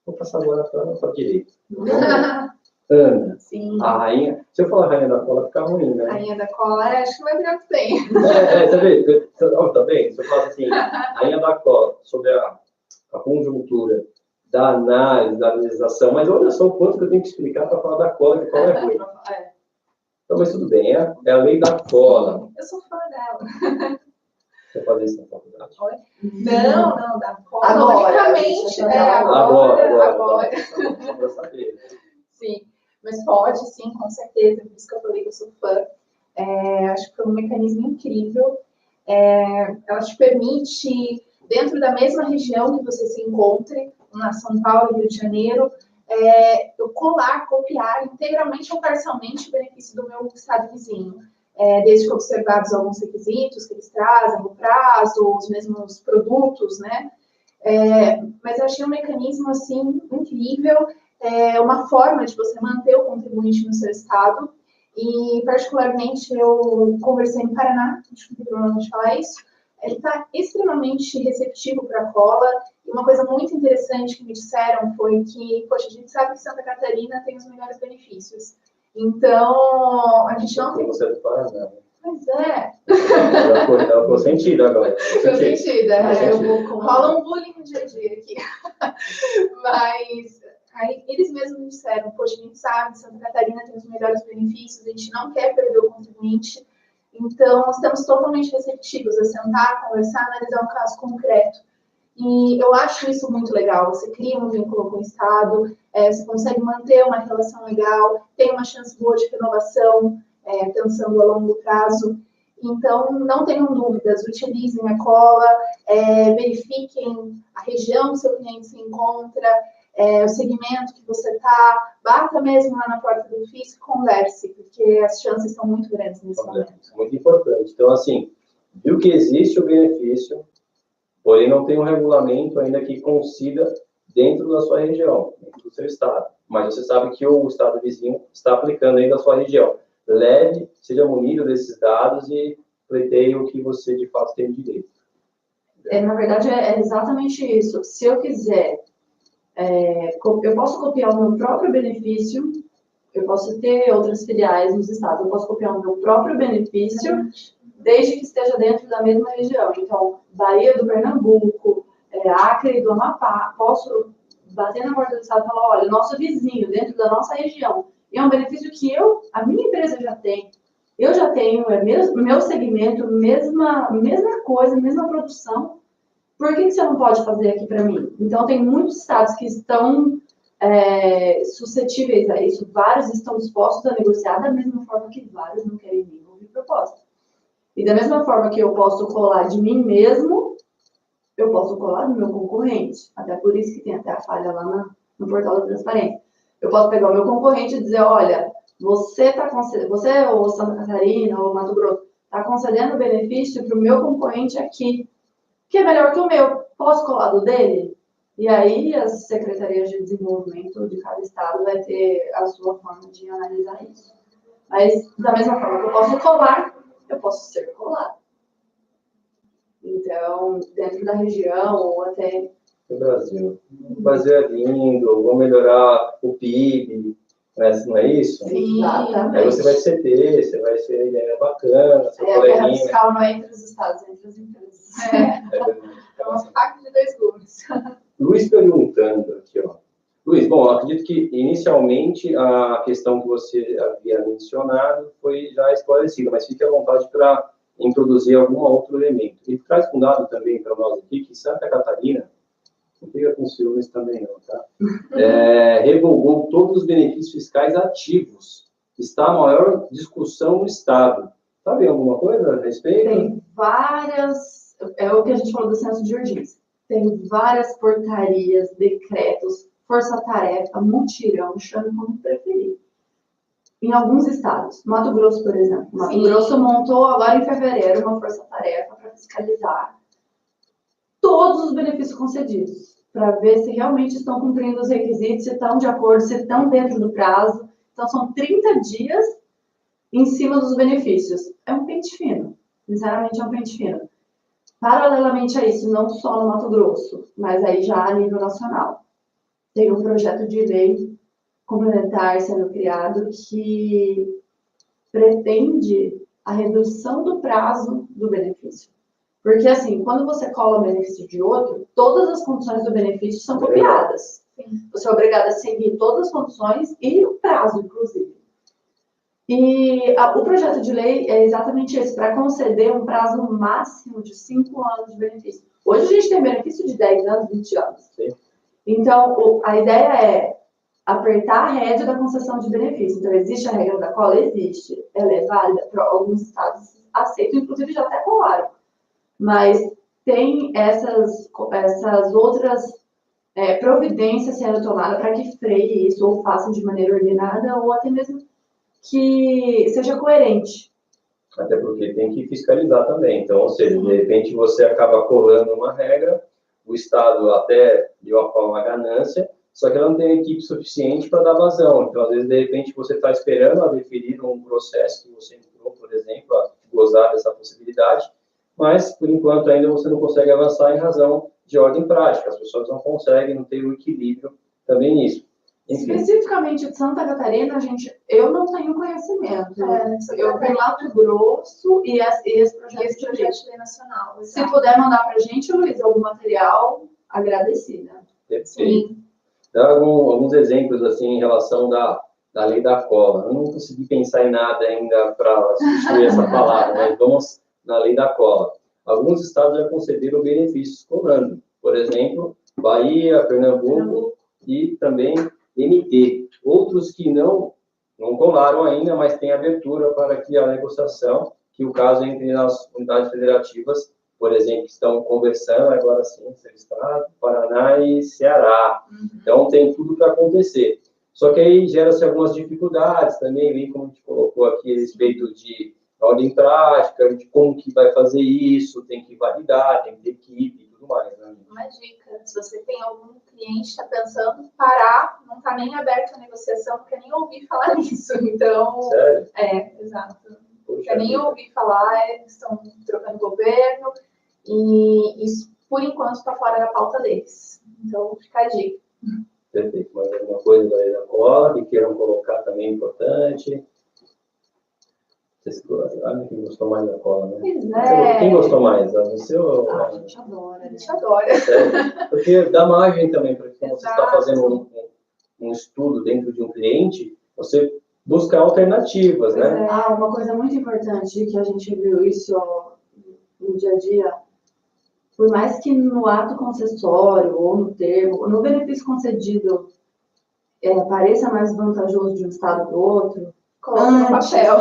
Vou passar agora para a direita. Ana, Sim. a rainha. Se eu falar rainha da cola, fica ruim, né? Rainha da cola, acho que vai virar que tem. Tá vendo? Tá bem? Se eu falar assim, rainha da cola, sobre a conjuntura da análise, da legislação, mas olha só o quanto que eu tenho que explicar para falar da cola, que a cola é ruim. Então, mas tudo bem, é a lei da cola. Eu sou fã dela. Você fazer isso na faculdade? Não, da cola. Agora, Unicamente, agora. Só para saber. Sim, mas pode, sim, com certeza. Por isso que eu falei que eu sou fã. Acho que foi um mecanismo incrível. Ela te permite, dentro da mesma região que você se encontre, na São Paulo e Rio de Janeiro, eu copiar integralmente ou parcialmente o benefício do meu estado vizinho. Desde que observados alguns requisitos que eles trazem, o prazo, os mesmos produtos, né? Mas eu achei um mecanismo, assim, incrível, uma forma de você manter o contribuinte no seu estado. E, particularmente, eu conversei em Paraná, acho que não tem problema de falar isso. Ele está extremamente receptivo para a cola. E uma coisa muito interessante que me disseram foi que, poxa, a gente sabe que Santa Catarina tem os melhores benefícios. Então, a gente não tem... Você é do Paraná, né? Pois é. Ficou sentido agora. Ficou sentido. Rola um bullying no dia a dia aqui. Mas... aí eles mesmos me disseram, poxa, a gente sabe, Santa Catarina tem os melhores benefícios, a gente não quer perder o contribuinte, então estamos totalmente receptivos a sentar, conversar, analisar um caso concreto. E eu acho isso muito legal, você cria um vínculo com o Estado, você consegue manter uma relação legal, tem uma chance boa de renovação, pensando a longo prazo. Então, não tenham dúvidas, utilizem a cola, verifiquem a região que seu cliente se encontra, o segmento que você está, bata mesmo lá na porta do FIS e converse, porque as chances são muito grandes nesse momento. Muito importante. Então, assim, viu que existe o benefício, porém não tem um regulamento ainda que conceda dentro da sua região, dentro do seu estado. Mas você sabe que o estado vizinho está aplicando aí da sua região. Leve, seja munido desses dados e pleiteie o que você de fato tem direito. Na verdade, é exatamente isso. Se eu quiser, eu posso copiar o meu próprio benefício, eu posso ter outras filiais nos estados, eu posso copiar o meu próprio benefício, desde que esteja dentro da mesma região. Então, Bahia do Pernambuco, Acre do Amapá, posso bater na porta do estado e falar, olha, nosso vizinho, dentro da nossa região, e é um benefício que a minha empresa já tem. Eu já tenho, meu segmento, mesma coisa, mesma produção. Por que você não pode fazer aqui para mim? Então, tem muitos estados que estão suscetíveis a isso. Vários estão dispostos a negociar da mesma forma que vários não querem nem ouvir proposta. E da mesma forma que eu posso colar de mim mesmo, eu posso colar do meu concorrente. Até por isso que tem até a falha lá no portal da transparência. Eu posso pegar o meu concorrente e dizer, olha, você ou Santa Catarina ou Mato Grosso, está concedendo benefício para o meu concorrente aqui, que é melhor que o meu. Posso colar do dele? E aí as secretarias de desenvolvimento de cada estado vai ter a sua forma de analisar isso. Mas, da mesma forma que eu posso colar, eu posso ser colado. Então, dentro da região ou até... No Brasil. O Brasil é lindo, vou melhorar o PIB, não é isso? Sim, exatamente. Aí você vai ceder, você vai ser ideia bacana, seu a guerra fiscal não é entre os estados, é entre as empresas. É uma faca de dois gumes. Luiz perguntando aqui, ó. Luiz, bom, eu acredito que inicialmente a questão que você havia mencionado foi já esclarecida, mas fique à vontade para introduzir algum outro elemento. E traz um dado também para nós aqui, que Santa Catarina, não fica com ciúmes também não, tá? Revogou todos os benefícios fiscais ativos. Está a maior discussão no Estado. Sabe alguma coisa a respeito? Tem várias, é o que a gente falou do senso de urgência. Tem várias portarias, decretos, força-tarefa, mutirão, chame como preferir. Em alguns estados, Mato Grosso, por exemplo. Mato Grosso montou agora em fevereiro uma força-tarefa para fiscalizar todos os benefícios concedidos, para ver se realmente estão cumprindo os requisitos, se estão de acordo, se estão dentro do prazo. Então, são 30 dias em cima dos benefícios. É um pente fino. Sinceramente, é um pente fino. Paralelamente a isso, não só no Mato Grosso, mas aí já a nível nacional, tem um projeto de lei complementar sendo criado que pretende a redução do prazo do benefício. Porque, assim, quando você cola o benefício de outro, todas as condições do benefício são copiadas. Você é obrigado a seguir todas as condições e o prazo, inclusive. E o projeto de lei é exatamente esse, para conceder um prazo máximo de 5 anos de benefício. Hoje a gente tem benefício de 10 anos, 20 anos. Sim. Então, a ideia é apertar a rédea da concessão de benefício. Então, existe a regra da cola? Existe. Ela é válida para alguns estados, aceitam, inclusive já até colaram. Mas tem essas outras providências sendo tomadas para que freie isso, ou faça de maneira ordenada, ou até mesmo que seja coerente. Até porque tem que fiscalizar também. Então, ou seja, de repente você acaba colando uma regra, o Estado até de uma forma ganância, só que ela não tem equipe suficiente para dar vazão. Então, às vezes, de repente, você está esperando a definir um processo que você entrou, por exemplo, a gozar dessa possibilidade, mas, por enquanto, ainda você não consegue avançar em razão de ordem prática. As pessoas não conseguem, não tem o equilíbrio também nisso. Enfim. Especificamente de Santa Catarina, eu não tenho conhecimento. Eu tenho Mato Grosso e esse projeto de lei nacional. Se puder mandar para a gente, Luiz, algum material, agradecida. Sim. Dá alguns exemplos assim em relação da lei da cola. Eu não consegui pensar em nada ainda para substituir essa palavra, mas vamos na lei da cola. Alguns estados já concederam benefícios cobrando. Por exemplo, Bahia, Pernambuco e também MT. Outros que não colaram ainda, mas tem abertura para que a negociação, que o caso entre as unidades federativas, por exemplo, estão conversando agora sim, Estado, Paraná e Ceará. Então, tem tudo para acontecer. Só que aí gera-se algumas dificuldades também, como a gente colocou aqui, a respeito de ordem prática, de como que vai fazer isso, tem que validar, tem que ter equipe e tudo mais. Né? Uma dica, se você tem algum cliente que está pensando parar, não está nem aberto a negociação, porque nem ouvi falar nisso. Então, sério? Exato. Porque nem ouvi falar, eles estão trocando governo, e isso, por enquanto, está fora da pauta deles. Então, fica a dica. Perfeito. Mas alguma coisa da lei da cola que queiram colocar também importante? Vocês quem gostou mais da cola, né? Pois é. Quem gostou mais? Você ou... A gente adora. A gente adora. Sério? Porque dá margem também para que quando você está Exato. fazendo um estudo dentro de um cliente, você busca alternativas, né? Uma coisa muito importante que a gente viu isso no dia a dia, por mais que no ato concessório ou no termo, no benefício concedido pareça mais vantajoso de um estado do outro, Coloca no papel.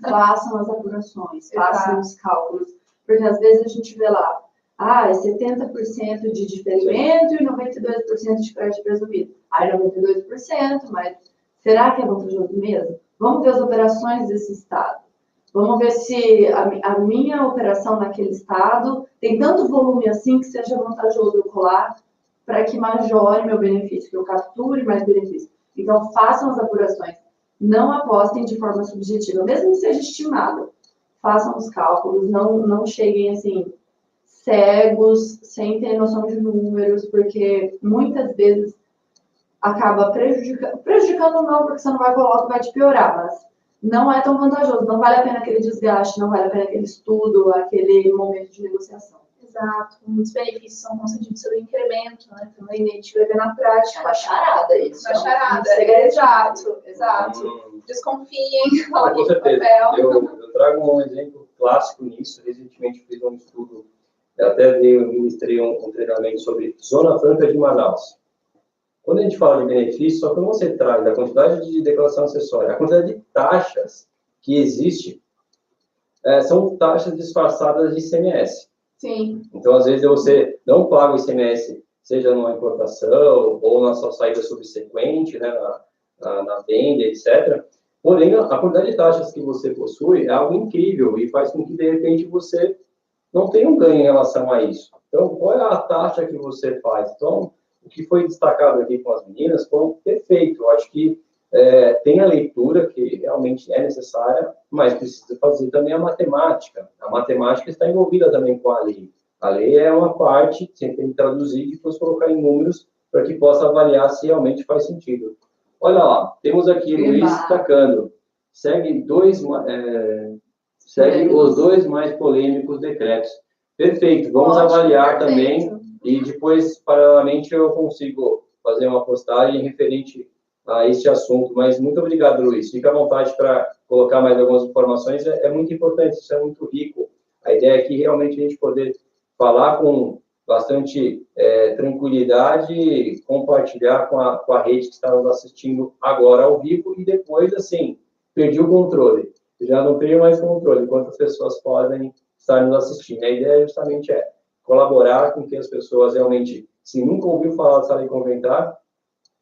Façam as apurações, façam os cálculos, porque às vezes a gente vê lá, é 70% de diferimento e 92% de crédito presumido. É 92%, mas será que é vantajoso mesmo? Vamos ver as operações desse estado. Vamos ver se a minha operação naquele estado tem tanto volume assim que seja vantajoso eu colar para que majore meu benefício, que eu capture mais benefício. Então, façam as apurações. Não apostem de forma subjetiva, mesmo que seja estimado. Façam os cálculos, não cheguem assim, cegos, sem ter noção de números, porque muitas vezes acaba prejudicando não, porque você não vai colocar que vai te piorar, mas não é tão vantajoso, não vale a pena aquele desgaste, não vale a pena aquele estudo, aquele momento de negociação. Exato. Muitos benefícios são concedidos sobre incremento, né? Também a gente vai ver na prática. É uma charada isso. Uma charada, exato. Desconfiem, Com coloquem no certeza. papel. Eu trago um exemplo clássico nisso. Recentemente fiz um estudo, ministrei um treinamento sobre Zona Franca de Manaus. Quando a gente fala de benefícios, só que quando você traz a quantidade de declaração acessória, a quantidade de taxas que existe, são taxas disfarçadas de ICMS. Sim. Então, às vezes, você não paga o ICMS, seja numa importação ou na sua saída subsequente, né, na venda, etc. Porém, a quantidade de taxas que você possui é algo incrível e faz com que, de repente, você não tenha um ganho em relação a isso. Então, qual é a taxa que você faz? Então, o que foi destacado aqui com as meninas foi perfeito. Eu acho que tem a leitura, que realmente é necessária, mas precisa fazer também a matemática. A matemática está envolvida também com a lei. A lei é uma parte, você tem que traduzir e depois colocar em números para que possa avaliar se realmente faz sentido. Olha lá, temos aqui Luiz destacando. Segue os dois mais polêmicos decretos. Perfeito, vamos avaliar também e depois, paralelamente, eu consigo fazer uma postagem referente a este assunto. Mas muito obrigado, Luiz. Fica à vontade para colocar mais algumas informações. É muito importante, isso é muito rico. A ideia é que realmente a gente poder falar com bastante tranquilidade, compartilhar com a rede que está nos assistindo agora ao vivo e depois, assim, perdi o controle. Já não tenho mais controle, quantas pessoas podem estar nos assistindo. A ideia justamente é colaborar com que as pessoas realmente, se nunca ouviu falar da Sala de Conventar,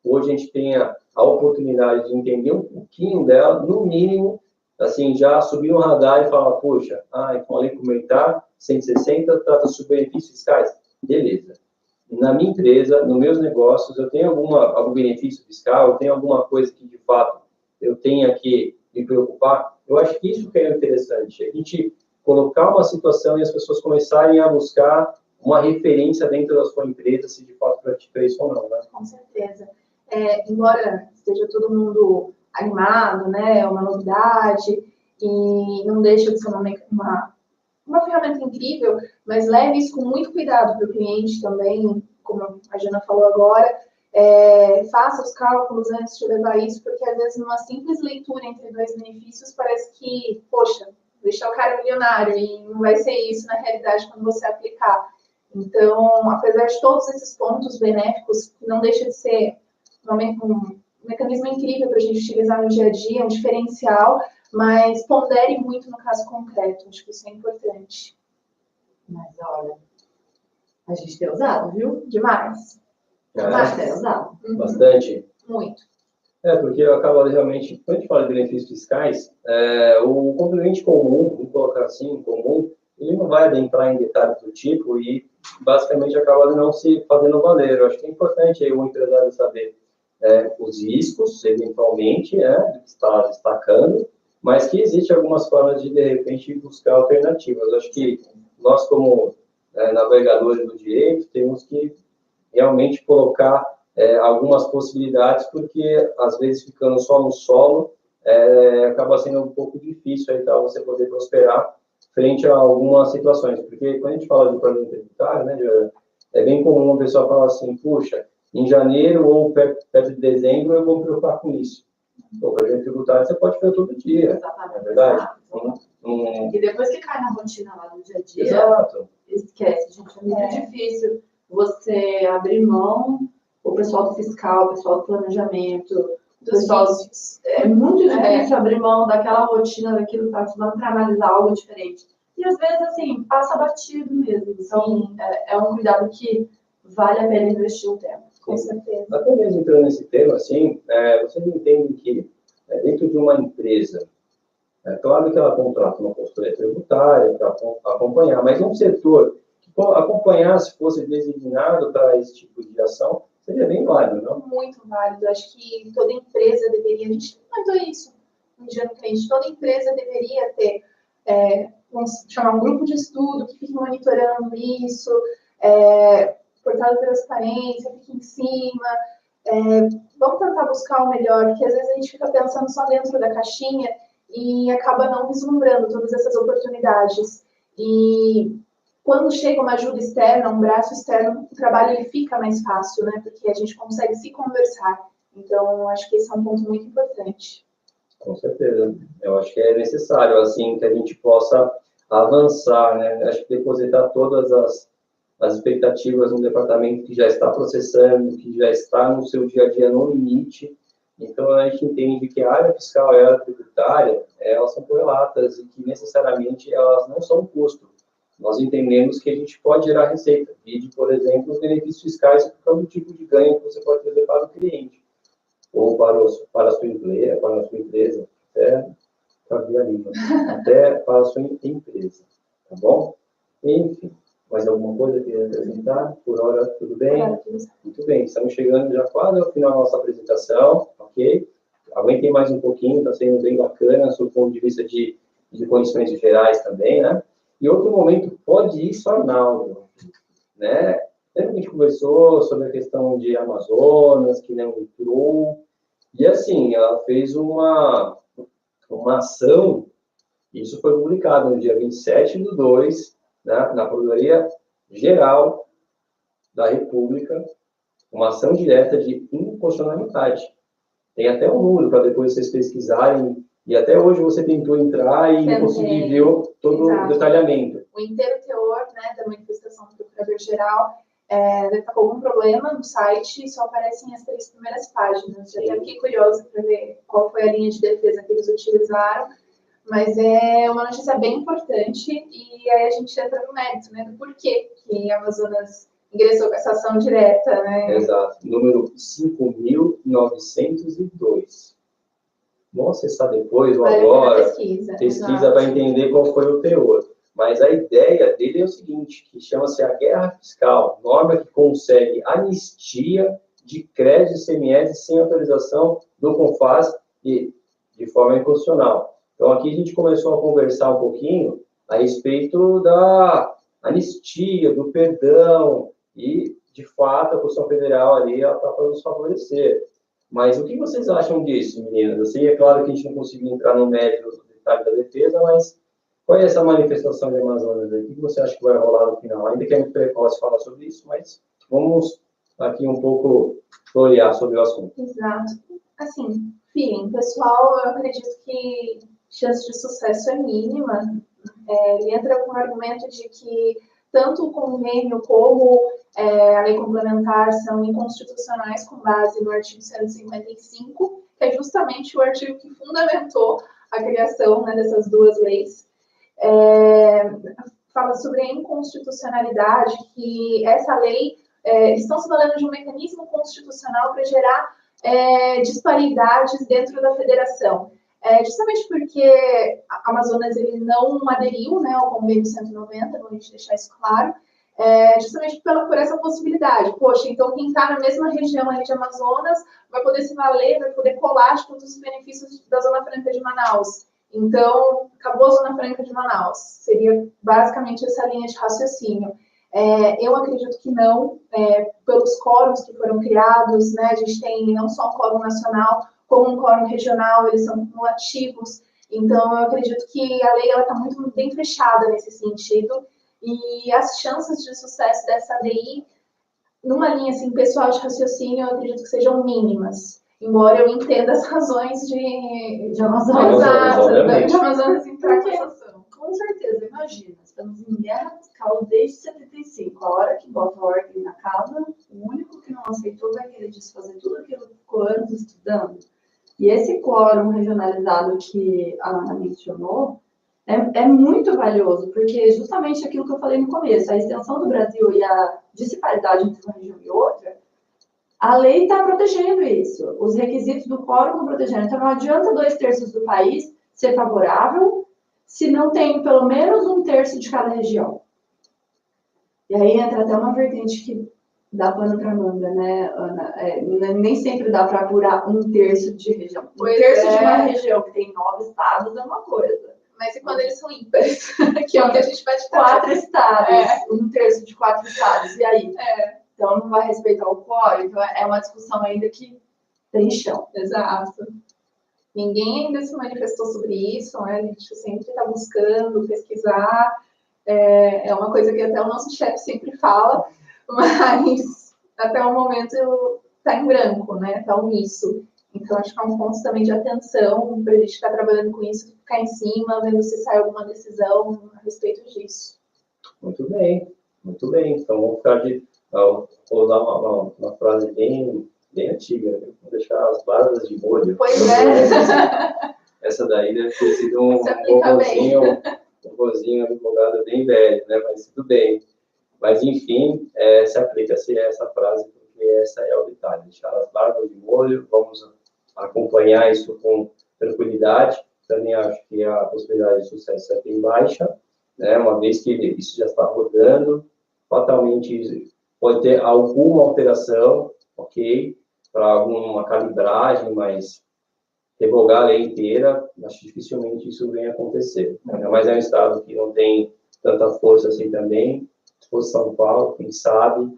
hoje a gente tenha a oportunidade de entender um pouquinho dela, no mínimo, assim, já subir no radar e falar, poxa, com a Lei Complementar 160 trata sobre benefícios fiscais. Beleza. Na minha empresa, nos meus negócios, eu tenho algum benefício fiscal, eu tenho alguma coisa que, de fato, eu tenha que me preocupar. Eu acho que isso que é interessante, a gente colocar uma situação e as pessoas começarem a buscar uma referência dentro da sua empresa, se de fato pratica isso ou não, né? Com certeza. Embora esteja todo mundo animado, né, é uma novidade, e não deixa de ser uma ferramenta incrível, mas leve isso com muito cuidado para o cliente também, como a Jana falou agora, faça os cálculos antes de levar isso, porque às vezes numa simples leitura entre dois benefícios parece que, poxa, deixar o cara milionário, e não vai ser isso na realidade quando você aplicar. Então, apesar de todos esses pontos benéficos, não deixa de ser um mecanismo incrível para a gente utilizar no dia a dia, um diferencial, mas pondere muito no caso concreto. Acho que isso é importante. Mas, olha, a gente tem usado, viu? Demais. Demais tem usado. Bastante. Muito. Porque eu acabo realmente, quando a gente fala de benefícios fiscais, o contribuinte comum, vamos colocar assim, comum, ele não vai adentrar em detalhes do tipo e, basicamente, acaba não se fazendo valer. Eu acho que é importante aí o empresário saber os riscos, eventualmente, que está destacando, mas que existem algumas formas de repente, buscar alternativas. Eu acho que nós, como navegadores do direito, temos que realmente colocar algumas possibilidades, porque, às vezes, ficando só no solo, acaba sendo um pouco difícil aí, tá, você poder prosperar frente a algumas situações. Porque, quando a gente fala de planejamento tributário, né, é bem comum uma pessoa falar assim, puxa, em janeiro ou perto de dezembro eu vou me preocupar com isso. O planejamento tributário você pode fazer todo dia. Exatamente. Não é verdade? E depois que cai na rotina lá do dia a dia, Exato. esquece, gente, é muito difícil você abrir mão, o pessoal do fiscal, o pessoal do planejamento, é muito difícil abrir mão daquela rotina, daquilo que está estudando para analisar algo diferente. E às vezes, assim, passa batido mesmo. Então, é um cuidado que vale a pena investir um tempo. Com certeza. Até mesmo entrando nesse tema, assim, vocês entendem que dentro de uma empresa, claro que ela contrata uma consultoria tributária para acompanhar, mas um setor que acompanhar, se fosse designado para esse tipo de ação, seria bem válido, não? Muito válido. Acho que toda empresa deveria, a gente comentou isso no dia no cliente, toda empresa deveria ter, vamos chamar um grupo de estudo que fique monitorando isso, portal de transparência, fique em cima, vamos tentar buscar o melhor, porque às vezes a gente fica pensando só dentro da caixinha e acaba não vislumbrando todas essas oportunidades. E quando chega uma ajuda externa, um braço externo, o trabalho ele fica mais fácil, né? Porque a gente consegue se conversar. Então, acho que esse é um ponto muito importante. Com certeza. Eu acho que é necessário, assim, que a gente possa avançar, né? Acho que depositar todas as expectativas no departamento que já está processando, que já está no seu dia a dia no limite. Então, a gente entende que a área fiscal e a área tributária, elas são correlatas e que, necessariamente, elas não são custo. Nós entendemos que a gente pode gerar receita, vide, por exemplo, os benefícios fiscais por do tipo de ganho que você pode trazer para o cliente, ou para a sua empresa, até para a língua, até para a sua empresa, tá bom? Enfim, mais alguma coisa que queria acrescentar? Por hora, tudo bem? Muito bem, estamos chegando já quase ao final da nossa apresentação, ok? Aguentem mais um pouquinho, está sendo bem bacana, do ponto de vista de conhecimentos gerais também, né? E outro momento pode ir só Arnaldo, né? Lembra que a gente conversou sobre a questão de Amazonas, que não entrou, e assim, ela fez uma ação, isso foi publicado no dia 27/2, né, na Procuradoria Geral da República, uma ação direta de inconstitucionalidade. Tem até um número para depois vocês pesquisarem, e até hoje você tentou entrar e não conseguiu ver todo o detalhamento. O inteiro teor, né, da manifestação do Procurador-Geral deve estar com algum problema no site e só aparecem as 3 primeiras páginas. Já até fiquei curiosa para ver qual foi a linha de defesa que eles utilizaram, mas é uma notícia bem importante e aí a gente entra no mérito, né, do porquê que a Amazonas ingressou com essa ação direta, né? Exato, número 5.902. Vamos acessar depois ou agora, pesquisa para entender qual foi o teor. Mas a ideia dele é o seguinte, que chama-se a guerra fiscal, norma que consegue anistia de crédito ICMS sem autorização do CONFAS e de forma inconstitucional. Então, aqui a gente começou a conversar um pouquinho a respeito da anistia, do perdão, e, de fato, a Constituição Federal ali está para nos favorecer. Mas o que vocês acham disso, meninas? Assim, é claro que a gente não conseguiu entrar no mérito do detalhe da defesa, mas qual é essa manifestação de Amazonas aí? O que você acha que vai rolar no final? Ainda que é muito precoce falar sobre isso, mas vamos aqui um pouco florear sobre o assunto. Exato. Assim, feeling, pessoal, eu acredito que chance de sucesso é mínima. Ele entra com o argumento de que tanto o convênio como a lei complementar são inconstitucionais com base no artigo 155, que é justamente o artigo que fundamentou a criação, né, dessas duas leis. Fala sobre a inconstitucionalidade, que essa lei estão se valendo de um mecanismo constitucional para gerar disparidades dentro da federação. Justamente porque a Amazonas ele não aderiu, né, ao convênio 190, vamos deixar isso claro, justamente por essa possibilidade. Poxa, então quem está na mesma região ali de Amazonas vai poder se valer, vai poder colar de todos os benefícios da Zona Franca de Manaus. Então, acabou a Zona Franca de Manaus. Seria basicamente essa linha de raciocínio. Eu acredito que não, pelos quóruns que foram criados, né, a gente tem não só um quórum nacional, como um quórum regional, eles são cumulativos. Então, eu acredito que a lei está muito bem fechada nesse sentido, e as chances de sucesso dessa ADI, numa linha assim, pessoal de raciocínio, eu acredito que sejam mínimas. Embora eu entenda as razões de Amazonas entrar com essa ação. Com certeza, imagina, estamos em guerra fiscal desde 75. A hora que bota a ordem na casa, o único que não aceitou vai querer desfazer tudo aquilo que ficou anos estudando. E esse quórum regionalizado que a Ana mencionou é muito valioso, porque justamente aquilo que eu falei no começo, a extensão do Brasil e a disparidade entre uma região e outra, a lei está protegendo isso. Os requisitos do quórum estão protegendo. Então, não adianta 2/3 do país ser favorável se não tem pelo menos 1/3 de cada região. E aí entra até uma vertente que dá pano para manga, né, Ana? Nem sempre dá para apurar 1/3 de região. 1/3 de uma região que tem 9 estados é uma coisa. Mas e quando eles são ímpares? Que é o que a gente vai te 4 estados, 1/3 de 4 estados, e aí? Então não vai respeitar o quórum, então é uma discussão ainda que tem chão. Exato. Ninguém ainda se manifestou sobre isso, né? A gente sempre está buscando pesquisar, É uma coisa que até o nosso chefe sempre fala, mas até o momento está em branco, né? Está omisso. Então, acho que é um ponto também de atenção para a gente estar trabalhando com isso, ficar em cima, vendo se sai alguma decisão a respeito disso. Muito bem, muito bem. Então, vamos ficar vou dar uma frase bem antiga, né? Vou deixar as barbas de molho. Pois é. Essa daí deve ter sido um vozinho advogado bem velho, né? Mas tudo bem. Mas, enfim, se aplica-se essa frase, porque essa é o detalhe. Deixar as barbas de molho, vamos acompanhar isso com tranquilidade. Também acho que a possibilidade de sucesso é bem baixa, né? Uma vez que isso já está rodando, fatalmente pode ter alguma alteração, ok? Para alguma calibragem, mas revogar a lei inteira, acho que dificilmente isso venha acontecer. Ainda mais é um estado que não tem tanta força assim também. Se fosse São Paulo, quem sabe,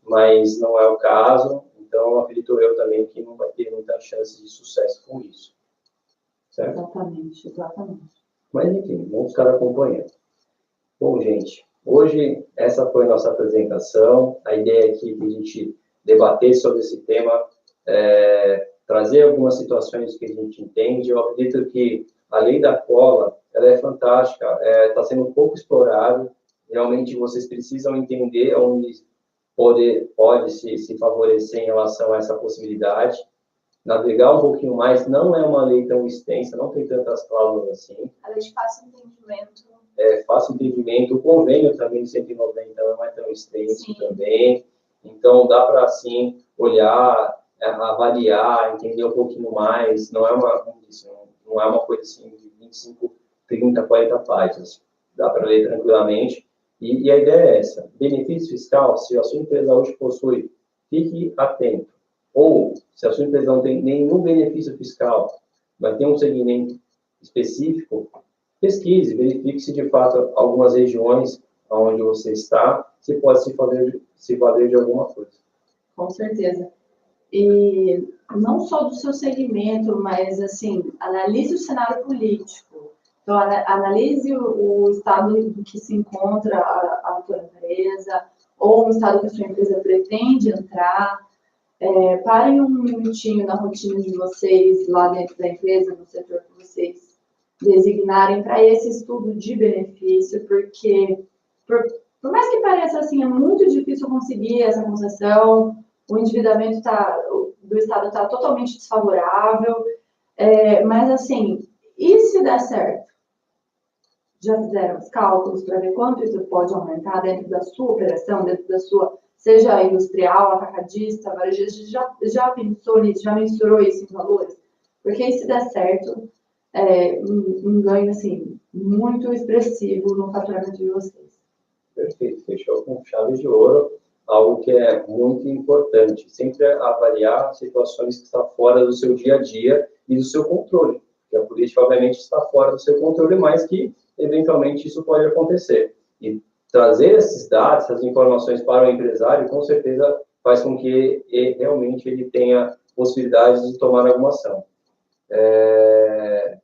mas não é o caso. Então, acredito eu também que não vai ter muita chance de sucesso com isso. Certo? Exatamente. Mas, enfim, vamos ficar acompanhando. Bom, gente, hoje essa foi a nossa apresentação. A ideia aqui é que a gente debater sobre esse tema, trazer algumas situações que a gente entende. Eu acredito que a lei da cola, ela é fantástica, está sendo um pouco explorada. Realmente, vocês precisam entender onde pode se favorecer em relação a essa possibilidade. Navegar um pouquinho mais, não é uma lei tão extensa, não tem tantas cláusulas assim. A lei de fácil entendimento. Fácil entendimento. O convênio também de 190 não é tão extenso. Sim. Também. Então, dá para, assim, olhar, avaliar, entender um pouquinho mais. Não é uma coisa assim de 25, 30, 40 páginas. Dá para ler tranquilamente. E a ideia é essa. Benefício fiscal, se a sua empresa hoje possui, fique atento. Ou, se a sua empresa não tem nenhum benefício fiscal, mas tem um segmento específico, pesquise, verifique se de fato algumas regiões onde você está, se pode se valer de alguma coisa. Com certeza. E não só do seu segmento, mas, assim, analise o cenário político. Então, analise o estado em que se encontra a sua empresa, ou o estado que a sua empresa pretende entrar. Parem um minutinho na rotina de vocês, lá dentro da empresa, no setor que vocês designarem para esse estudo de benefício, porque, por mais que pareça assim, é muito difícil conseguir essa concessão, o endividamento do Estado está totalmente desfavorável, mas, assim, e se der certo? Já fizeram os cálculos para ver quanto isso pode aumentar dentro da sua operação, dentro da sua, seja industrial, atacadista, varejista, já pensou nisso, já mensurou isso em valores? Porque se der certo, um ganho, assim, muito expressivo no faturamento de vocês. Perfeito, fechou com chave de ouro, algo que é muito importante, sempre avaliar situações que estão fora do seu dia a dia e do seu controle, porque a política, obviamente, está fora do seu controle, mas que, eventualmente, isso pode acontecer. E trazer esses dados, essas informações para o empresário, com certeza, faz com que realmente ele tenha possibilidade de tomar alguma ação.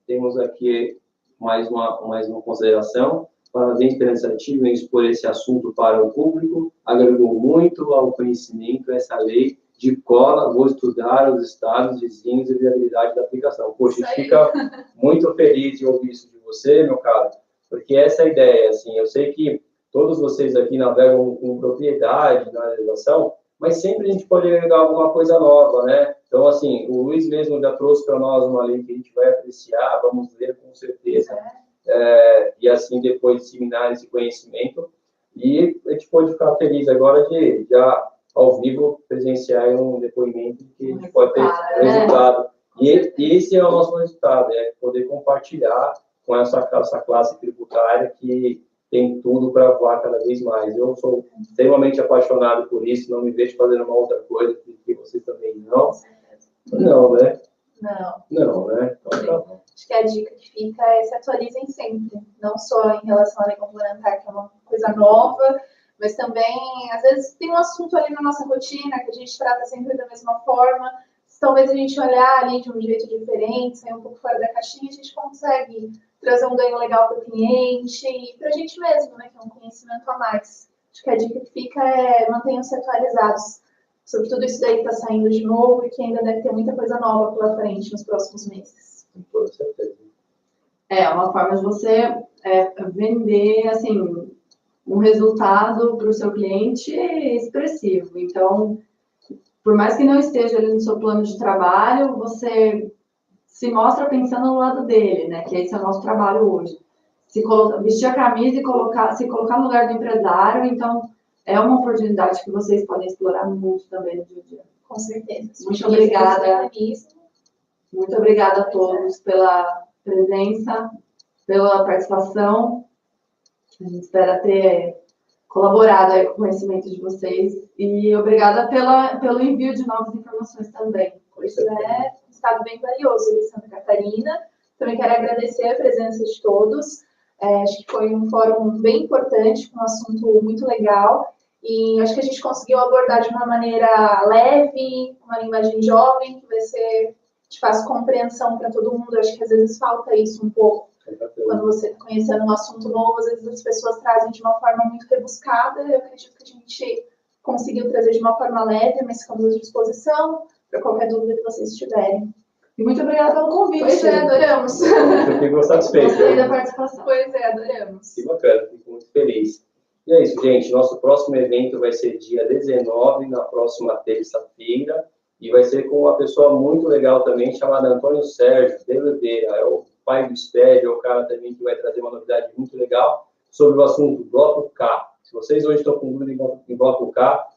Temos aqui mais uma consideração. Parabéns pela iniciativa em expor esse assunto para o público. Agregou muito ao conhecimento essa lei de cola. Vou estudar os estados vizinhos e viabilidade da aplicação. Poxa, a gente fica muito feliz de ouvir isso de você, meu caro, porque essa é a ideia. Assim, eu sei que todos vocês aqui navegam com propriedade na legislação, mas sempre a gente pode agregar alguma coisa nova, né? Então, assim, o Luiz mesmo já trouxe para nós uma lei que a gente vai apreciar, vamos ver com certeza. E assim depois disseminar esse conhecimento, e a gente pode ficar feliz agora de já ao vivo presenciar um depoimento que a gente pode ter resultado. E esse é o nosso resultado, poder compartilhar com essa classe tributária que tem tudo para voar cada vez mais. Eu sou extremamente apaixonado por isso, não me vejo fazendo uma outra coisa, que vocês também não. Não, né? Não, né? Então, tá bom. Acho que a dica que fica é se atualizem sempre, não só em relação à lei complementar, que é uma coisa nova, mas também, às vezes, tem um assunto ali na nossa rotina que a gente trata sempre da mesma forma. talvez a gente olhar ali de um jeito diferente, sair um pouco fora da caixinha, a gente consegue trazer um ganho legal para o cliente e para a gente mesmo, né, que é um conhecimento a mais. Acho que a dica que fica é mantenham-se atualizados sobre tudo isso daí que está saindo de novo e que ainda deve ter muita coisa nova pela frente nos próximos meses. Com toda certeza. É uma forma de você vender, assim, um resultado para o seu cliente expressivo. Então, por mais que não esteja ali no seu plano de trabalho, você se mostra pensando no lado dele, né? Que esse é o nosso trabalho hoje. Vestir a camisa e se colocar no lugar do empresário, então é uma oportunidade que vocês podem explorar muito também no dia a dia. Com certeza. Muito obrigada. Muito obrigada a todos pela presença, pela participação. A gente espera ter colaborado aí com o conhecimento de vocês. E obrigada pelo envio de novas informações também. Isso é um estado bem valioso de Santa Catarina. Também quero agradecer a presença de todos. Acho que foi um fórum bem importante, com um assunto muito legal. E acho que a gente conseguiu abordar de uma maneira leve, uma linguagem jovem, que vai ser de fácil compreensão para todo mundo. Acho que às vezes falta isso um pouco. Quando você está conhecendo um assunto novo, às vezes as pessoas trazem de uma forma muito rebuscada. Eu acredito que a gente conseguiu trazer de uma forma leve, mas ficamos à disposição para qualquer dúvida que vocês tiverem. E muito obrigada pelo convite. Pois é, adoramos. Eu fico satisfeito. Gostei da participação. Pois é, adoramos. Que bacana, fico muito feliz. E é isso, gente. Nosso próximo evento vai ser dia 19, na próxima terça-feira, e vai ser com uma pessoa muito legal também, chamada Antônio Sérgio de Oliveira. É o pai do SPED, é o cara também que vai trazer uma novidade muito legal sobre o assunto Bloco K. Se vocês hoje estão com dúvida em Bloco K,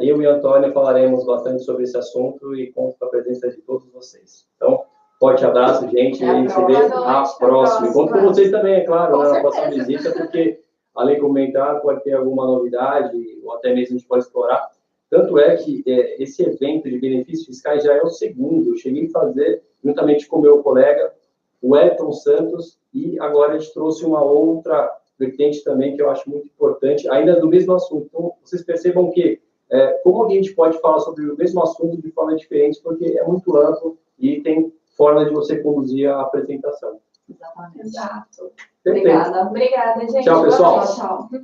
eu e a Antônia falaremos bastante sobre esse assunto e conto com a presença de todos vocês. Então, forte abraço, gente, e a gente se vê na próxima. E conto com vocês também, é claro, na próxima visita, porque, além de comentar, pode ter alguma novidade, ou até mesmo a gente pode explorar. Tanto é que esse evento de benefícios fiscais já é o segundo. Eu cheguei a fazer, juntamente com o meu colega, o Elton Santos, e agora a gente trouxe uma outra vertente também, que eu acho muito importante, ainda do mesmo assunto. Então, vocês percebam que como a gente pode falar sobre o mesmo assunto de forma diferente, porque é muito amplo e tem forma de você conduzir a apresentação. Exatamente. Exato. Perfeito. Obrigada. Obrigada, gente. Tchau, pessoal. Tchau, tchau.